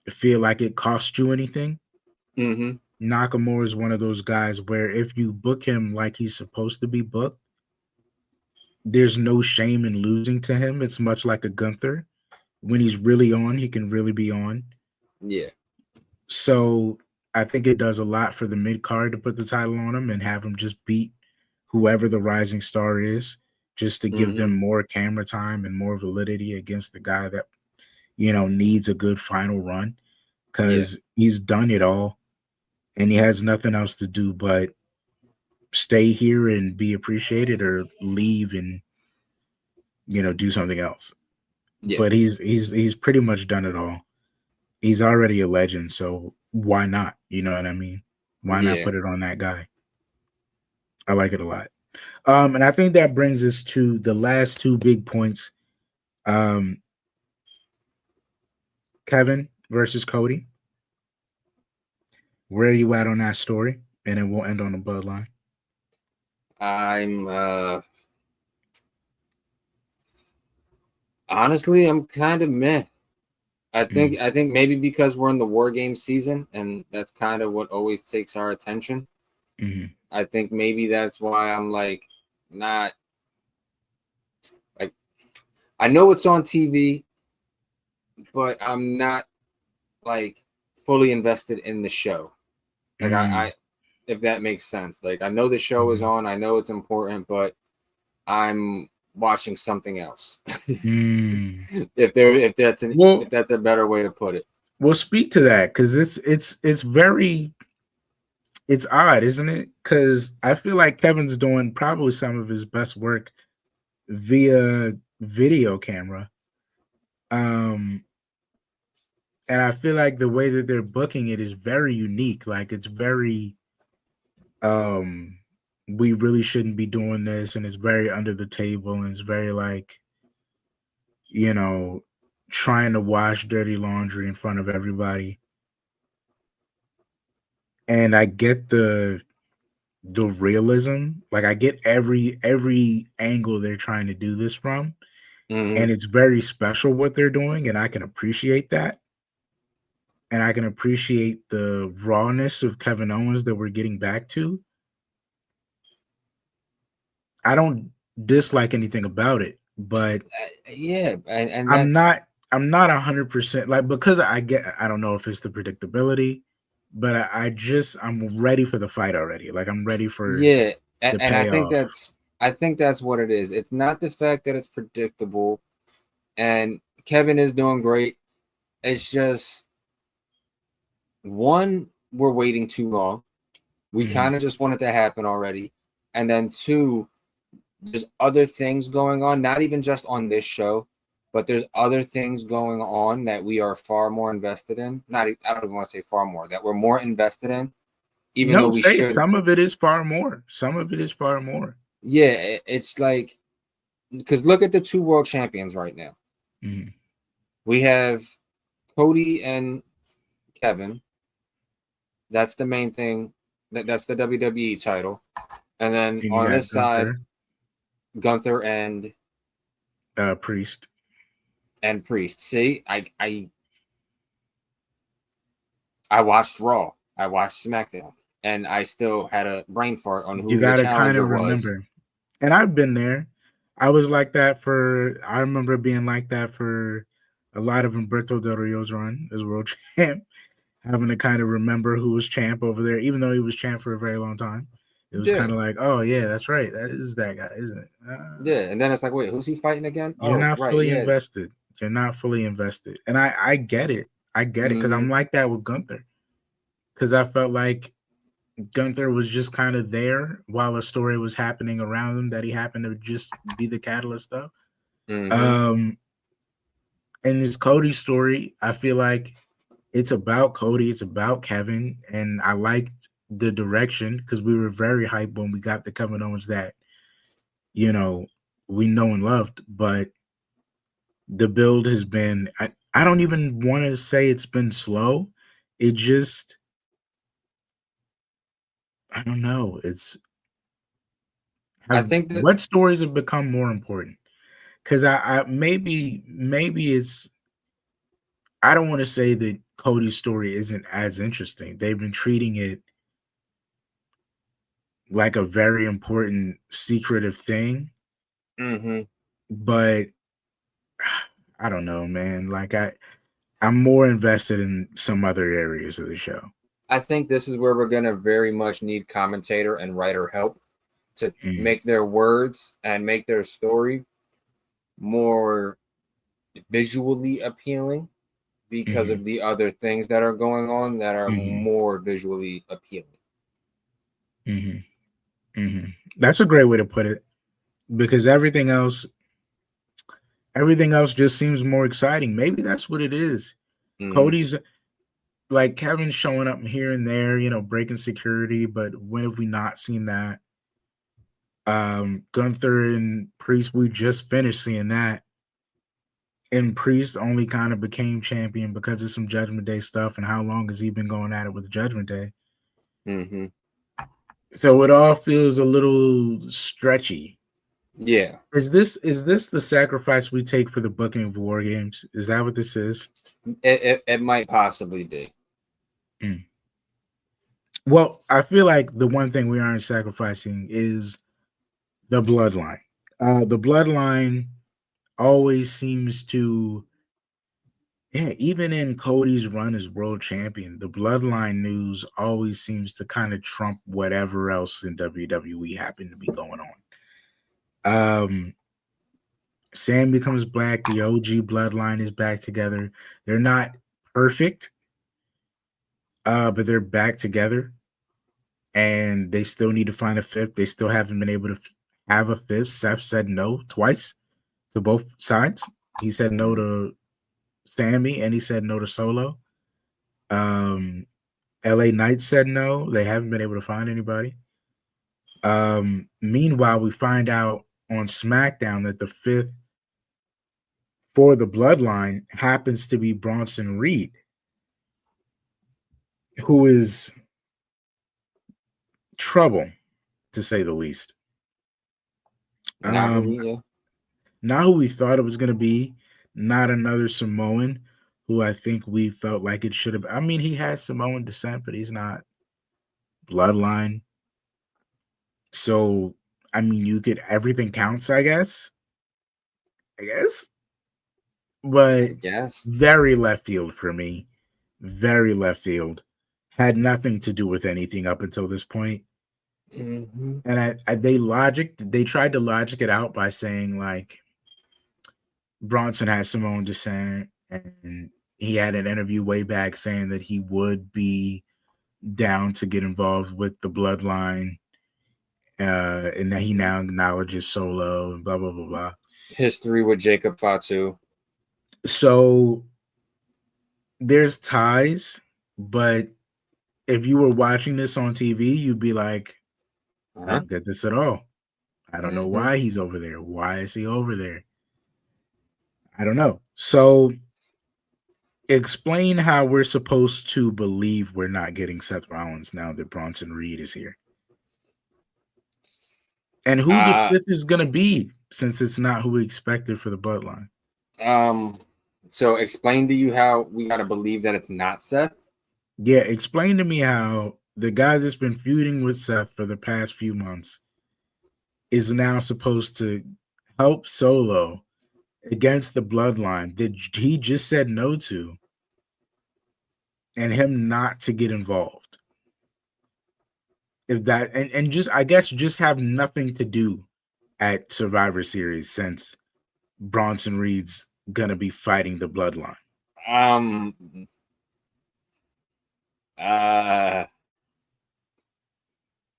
feel like it cost you anything. Nakamura is one of those guys where if you book him like he's supposed to be booked, there's no shame in losing to him. It's much like a Gunther. When he's really on, he can really be on. Yeah. So I think it does a lot for the mid-card to put the title on him and have him just beat whoever the rising star is, just to give them more camera time and more validity against the guy that, needs a good final run, because he's done it all and he has nothing else to do but stay here and be appreciated or leave and, do something else. Yeah. But he's pretty much done it all. He's already a legend, so why not? You know what I mean? Why not put it on that guy? I like it a lot. And I think that brings us to the last two big points. Kevin versus Cody. Where are you at on that story? And then we'll end on the bloodline. Honestly, I'm kind of meh. I think maybe because we're in the War Game season and that's kind of what always takes our attention. I think maybe that's why I'm like not like, I know it's on TV, but I'm not like fully invested in the show. Like I if that makes sense. Like I know the show is on, I know it's important, but I'm watching something else. if that's a better way to put it. We'll speak to that because it's odd, isn't it? Because I feel like Kevin's doing probably some of his best work via video camera. And I feel like the way that they're booking it is very unique. Like it's very we really shouldn't be doing this, and it's very under the table, and it's very like, trying to wash dirty laundry in front of everybody. And I get the realism. Like I get every angle they're trying to do this from. And it's very special what they're doing, and I can appreciate that. And I can appreciate the rawness of Kevin Owens that we're getting back to. I don't dislike anything about it. but yeah, and I'm that's not 100% like, because I don't know if it's the predictability, but I'm ready for the fight already. Like, I'm ready for yeah, the and payoff. I think that's what it is. It's not the fact that it's predictable, and Kevin is doing great. It's just one, we're waiting too long. We kind of just want it to happen already, and then two, there's other things going on, not even just on this show, but there's other things going on that we are far more invested in. I don't even want to say far more, that we're more invested in, even though No, we say it. should. Some of it is far more. Some of it is far more. Yeah, it's like, because look at the two world champions right now. Mm-hmm. We have Cody and Kevin. That's the main thing. That's the WWE title. And then And you on got this side, Gunther and Priest. See, I watched Raw, I watched SmackDown, and I still had a brain fart on You who the got to kind challenger of was. remember. And I've been there. I was like that I remember being like that for a lot of Humberto Del Rio's run as world champ, having to kind of remember who was champ over there, even though he was champ for a very long time. It was Yeah, kind of like, oh, yeah, that's right. That is that guy, isn't it? yeah, and then it's like, wait, who's he fighting again? You're Oh, not right, fully yeah. invested. You're not fully invested. And I get it. I get it, because I'm like that with Gunther. Because I felt like Gunther was just kind of there while a story was happening around him that he happened to just be the catalyst of. And this Cody story, I feel like it's about Cody, it's about Kevin, and I liked the direction, because we were very hyped when we got the Kevin Owens that, you know, we know and loved. But the build has been, I don't even want to say it's been slow. It just, I don't know. I think that What stories have become more important? Because I maybe it's, I don't want to say that Cody's story isn't as interesting. They've been treating it like a very important secretive thing, but I don't know, man. Like, I'm more invested in some other areas of the show. I think this is where we're gonna very much need commentator and writer help to make their words and make their story more visually appealing, because of the other things that are going on that are more visually appealing. That's a great way to put it, because everything else just seems more exciting. Maybe that's what it is. Cody's, like, Kevin showing up here and there, breaking security, but when have we not seen that? Gunther and Priest, we just finished seeing that. And Priest only kind of became champion because of some Judgment Day stuff. And how long has he been going at it with Judgment Day? So it all feels a little stretchy. Yeah. Is this the sacrifice we take for the booking of War Games? Is that what this is? It might possibly be. Well, I feel like the one thing we aren't sacrificing is the bloodline. The bloodline always seems to, even in Cody's run as world champion, the bloodline news always seems to kind of trump whatever else in WWE happened to be going on. Sam becomes black. The OG bloodline is back together. They're not perfect, but they're back together. And they still need to find a fifth. They still haven't been able to have a fifth. Seth said no twice to both sides. He said no to Sammy, and he said no to Solo. LA Knight said no. They haven't been able to find anybody. Meanwhile, we find out on SmackDown that the fifth for the bloodline happens to be Bronson Reed, who is trouble, to say the least. Not who we thought it was going to be. Not another Samoan who I think we felt like it should have. I mean, he has Samoan descent, but he's not bloodline. So, I mean, everything counts, I guess. I guess. But I guess. very left field for me. Very left field. Had nothing to do with anything up until this point. Mm-hmm. And they tried to logic it out by saying like Bronson has Samoan descent, and he had an interview way back saying that he would be down to get involved with the bloodline, and that he now acknowledges Solo and blah blah blah blah. History with Jacob Fatu. So there's ties, but if you were watching this on TV, you'd be like, I don't get this at all. I don't know why he's over there. Why is he over there? I don't know. So explain how we're supposed to believe we're not getting Seth Rollins now that Bronson Reed is here. And who the fifth is going to be, since it's not who we expected for the bloodline. So explain to you how we got to believe that it's not Seth? Yeah, explain to me how the guy that's been feuding with Seth for the past few months is now supposed to help Solo against the bloodline that he just said no to, and him not to get involved. If that and just, I guess, just have nothing to do at Survivor Series, since Bronson Reed's gonna be fighting the bloodline.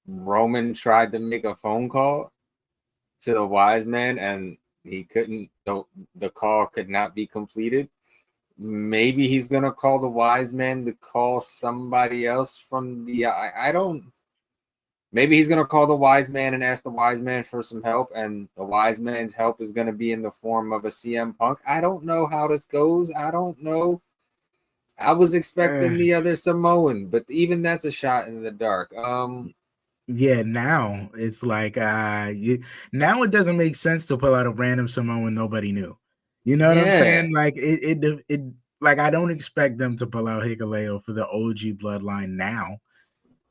Roman tried to make a phone call to the wise man and he couldn't. The call could not be completed. Maybe he's gonna call the wise man to call somebody else from the. I don't. Maybe he's gonna call the wise man and ask the wise man for some help, and the wise man's help is gonna be in the form of a CM Punk. I don't know how this goes. I don't know. I was expecting the other Samoan, but even that's a shot in the dark. Yeah, now it's like now it doesn't make sense to pull out a random Samoan nobody knew. You know what I'm saying? Like it like, I don't expect them to pull out Hikuleo for the OG bloodline now.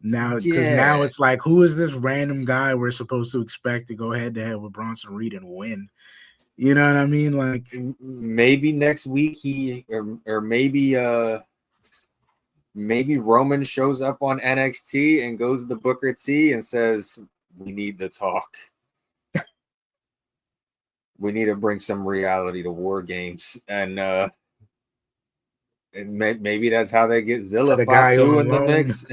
Now, because now it's like, who is this random guy we're supposed to expect to go head to head with Bronson Reed and win? You know what I mean? Like, maybe next week or maybe Roman shows up on NXT and goes to Booker T and says, "We need to talk. We need to bring some reality to War Games," and maybe that's how they get Zilla Fatu in the mix.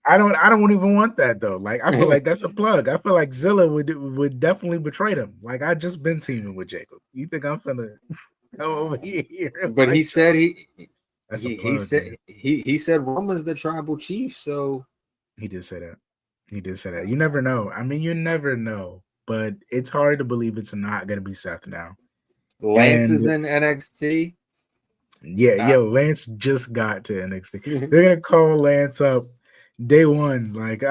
I don't even want that though. Like, I feel like that's a plug. I feel like Zilla would definitely betray them. Like, I just been teaming with Jacob. You think I'm finna go over here? But like, he said he said Roman's the tribal chief, so he did say that. He did say that. You never know. I mean, you never know. But it's hard to believe it's not gonna be Seth now. Lance is in NXT. Yeah, Lance just got to NXT. They're gonna call Lance up day one, like,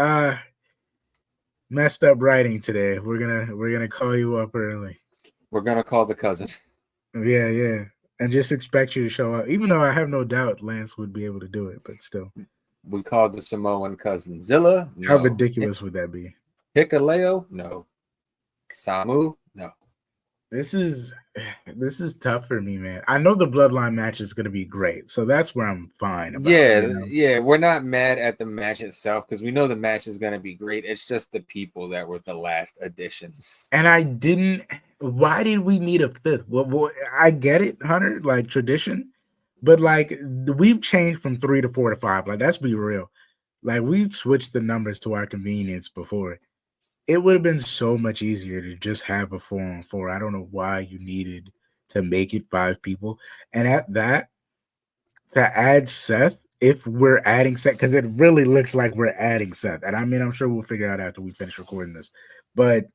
messed up writing today. We're gonna call you up early. We're gonna call the cousin. Yeah. And just expect you to show up. Even though I have no doubt Lance would be able to do it, but still. We called the Samoan cousin. Zilla? No. How ridiculous would that be? Hikuleo? No. Samu? No. This is tough for me, man. I know the bloodline match is going to be great, so that's where I'm fine about. Yeah. We're not mad at the match itself because we know the match is going to be great. It's just the people that were the last additions. And why did we need a fifth? Well, I get it, Hunter, like tradition, but like, we've changed from 3 to 4 to 5. Like, let's be real. Like, we switched the numbers to our convenience before. It would have been so much easier to just have a 4-on-4. I don't know why you needed to make it 5 people. And at that, to add Seth, if we're adding Seth, because it really looks like we're adding Seth. And I mean, I'm sure we'll figure out after we finish recording this. But,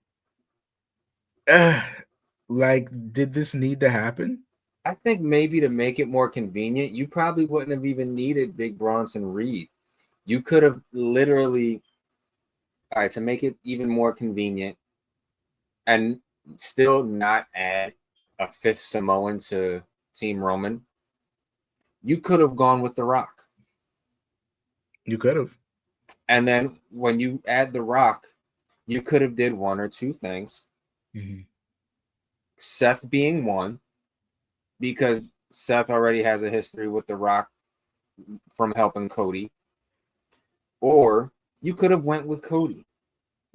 like, did this need to happen? I think maybe to make it more convenient, you probably wouldn't have even needed Big Bronson Reed. You could have literally... All right, to make it even more convenient and still not add a 5th Samoan to Team Roman, you could have gone with The Rock. You could have. And then when you add The Rock, you could have did 1 or 2 things. Mm-hmm. Seth being one, because Seth already has a history with The Rock from helping Cody. Or you could have went with Cody.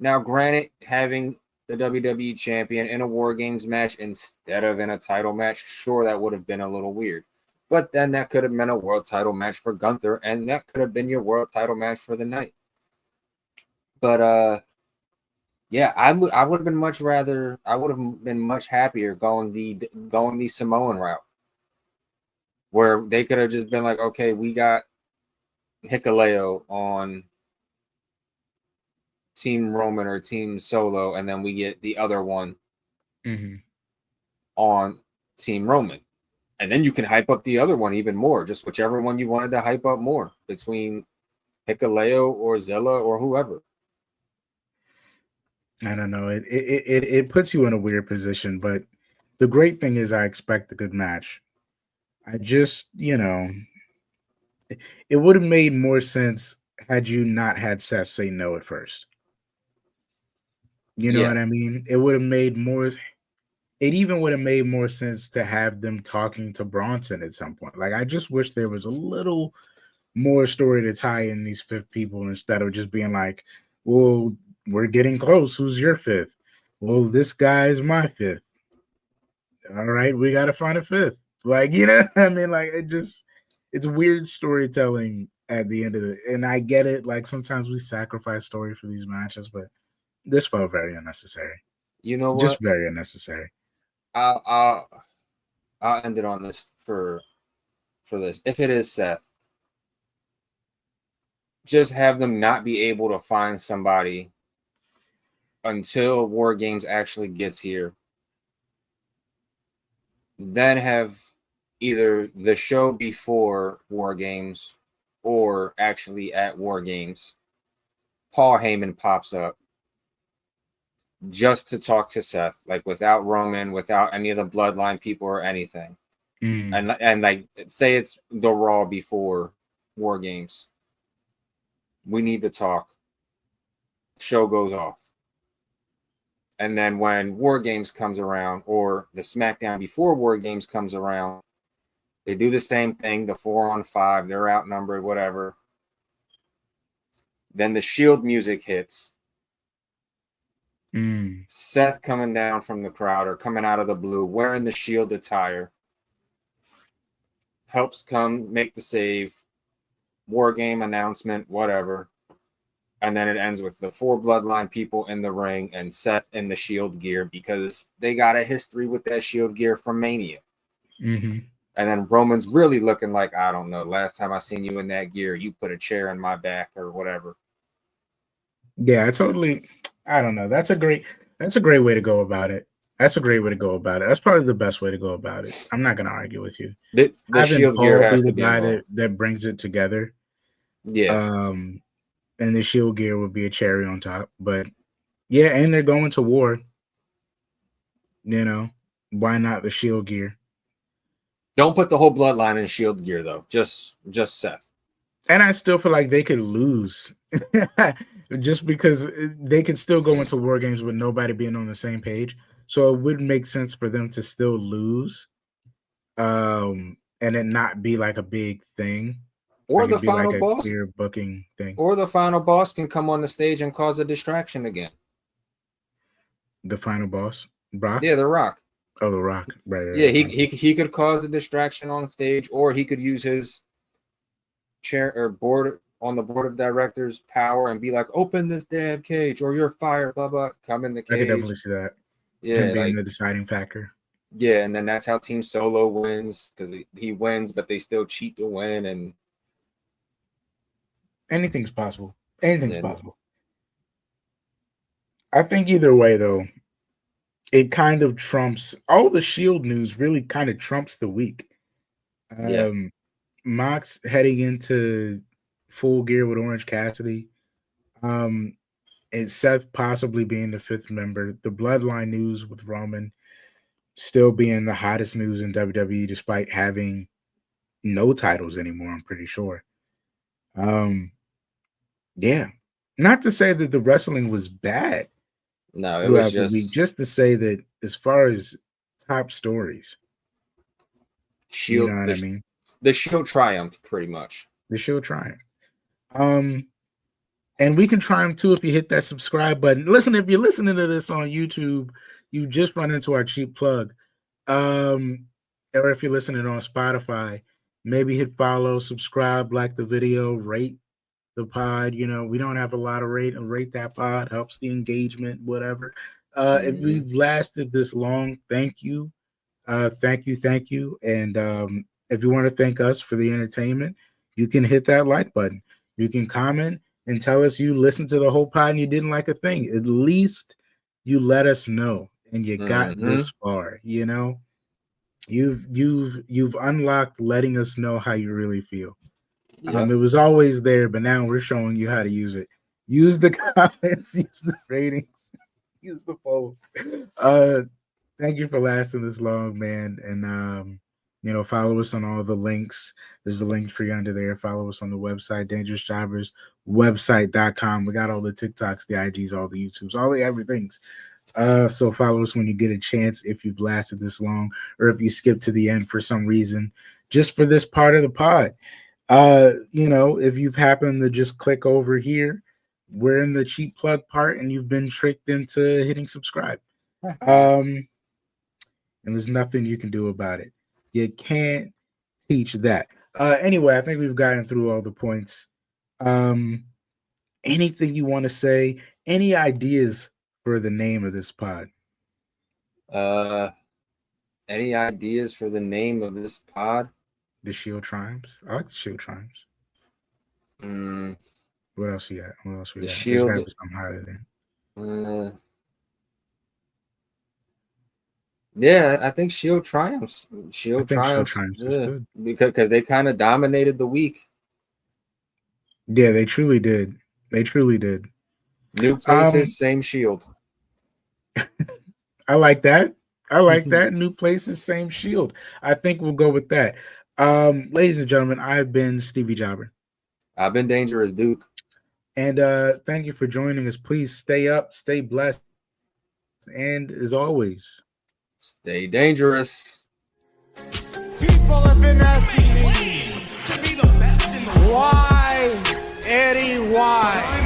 Now, granted, having the WWE champion in a War Games match instead of in a title match, sure, that would have been a little weird. But then that could have been a world title match for Gunther, and that could have been your world title match for the night. But yeah, I would have been much happier going the Samoan route, where they could have just been like, okay, we got Hikuleo on Team Roman or Team Solo, and then we get the other one on Team Roman. And then you can hype up the other one even more, just whichever one you wanted to hype up more between Hikuleo or Zilla or whoever. I don't know. It puts you in a weird position, but the great thing is I expect a good match. I just, it would have made more sense had you not had Seth say no at first. You know what I mean? It would have made more. It even would have made more sense to have them talking to Bronson at some point. Like, I just wish there was a little more story to tie in these fifth people instead of just being like, well, we're getting close. Who's your fifth? Well, this guy is my fifth. All right, we got to find a fifth. Like, I mean, like, it's weird storytelling at the end of it. And I get it. Like, sometimes we sacrifice story for these matches, but this felt very unnecessary. You know what? Just very unnecessary. I'll end it on this for this. If it is Seth, just have them not be able to find somebody until War Games actually gets here. Then have either the show before War Games or actually at War Games, Paul Heyman pops up just to talk to Seth, like without Roman, without any of the Bloodline people or anything. And like, say it's the Raw before War Games. We need to talk. Show goes off. And then when War Games comes around, or the SmackDown before War Games comes around, they do the same thing, the 4-on-5, they're outnumbered, whatever. Then the Shield music hits. Seth coming down from the crowd or coming out of the blue, wearing the Shield attire, helps come make the save, War Game announcement, whatever. And then it ends with the 4 Bloodline people in the ring and Seth in the Shield gear because they got a history with that Shield gear from Mania. And then Roman's really looking like, I don't know, last time I seen you in that gear, you put a chair in my back or whatever. Yeah, I don't know. That's a great way to go about it. That's probably the best way to go about it. I'm not going to argue with you. The Shield gear has to be the guy that brings it together. Yeah. And the Shield gear would be a cherry on top. But yeah, and they're going to war. Why not the Shield gear? Don't put the whole Bloodline in Shield gear though. Just Seth. And I still feel like they could lose just because they could still go into War Games with nobody being on the same page. So it would make sense for them to still lose and it not be like a big thing. Or the final boss. Clear booking thing. Or the final boss can come on the stage and cause a distraction again. The final boss? Brock? Yeah, The Rock. Oh, The Rock. Right. Yeah, he could cause a distraction on stage, or he could use his chair or board on the board of directors power and be like, open this damn cage or you're fired, blah blah. Come in the cage. I could definitely see that. Yeah, him being the deciding factor. Yeah, and then that's how Team Solo wins because he wins, but they still cheat to win, and anything's possible. Anything's possible. I think either way though, it kind of trumps all the Shield news. Really, kind of trumps the week. Mox heading into Full Gear with Orange Cassidy. And Seth possibly being the 5th member. The Bloodline news with Roman still being the hottest news in WWE despite having no titles anymore, I'm pretty sure. Yeah. Not to say that the wrestling was bad. No, it was just to say that as far as top stories. Shield, you know what I mean? The Shield triumphed pretty much. The Shield triumphed. And we can triumph too if you hit that subscribe button. Listen, if you're listening to this on YouTube, you just run into our cheap plug. Or if you're listening on Spotify, maybe hit follow, subscribe, like the video, rate the pod. You know, we don't have a lot of rate that pod, helps the engagement, whatever. If we've lasted this long, thank you. Thank you. And if you want to thank us for the entertainment, you can hit that like button. You can comment and tell us you listened to the whole pod and you didn't like a thing. At least you let us know and you got this far. You know, you've unlocked letting us know how you really feel. Yep. It was always there, but now we're showing you how to use it. Use the comments, use the ratings, use the polls. Thank you for lasting this long, man. And follow us on all the links. There's a link for you under there. Follow us on the website, dangerousjobberswebsite.com. We got all the TikToks, the IGs, all the YouTubes, all the everythings. So follow us when you get a chance if you've lasted this long or if you skip to the end for some reason, just for this part of the pod. If you've happened to just click over here, we're in the cheap plug part and you've been tricked into hitting subscribe. And there's nothing you can do about it. You can't teach that. Anyway, I think we've gotten through all the points. Anything you want to say? Any ideas for the name of this pod? Any ideas for the name of this pod? The Shield Triumphs. I like the Shield Triumphs. What else you got? The Shield. Something higher there. Yeah, I think Shield triumphs. Shield triumphs is good. Because they kind of dominated the week. Yeah, they truly did. New places, same Shield. I like that. New places, same Shield. I think we'll go with that. Ladies and gentlemen, I've been Stevie Jobber. I've been Dangerous Duke. And thank you for joining us. Please stay up, stay blessed, and as always, stay dangerous. People have been asking me to be the best in the world. Why, Eddie, why?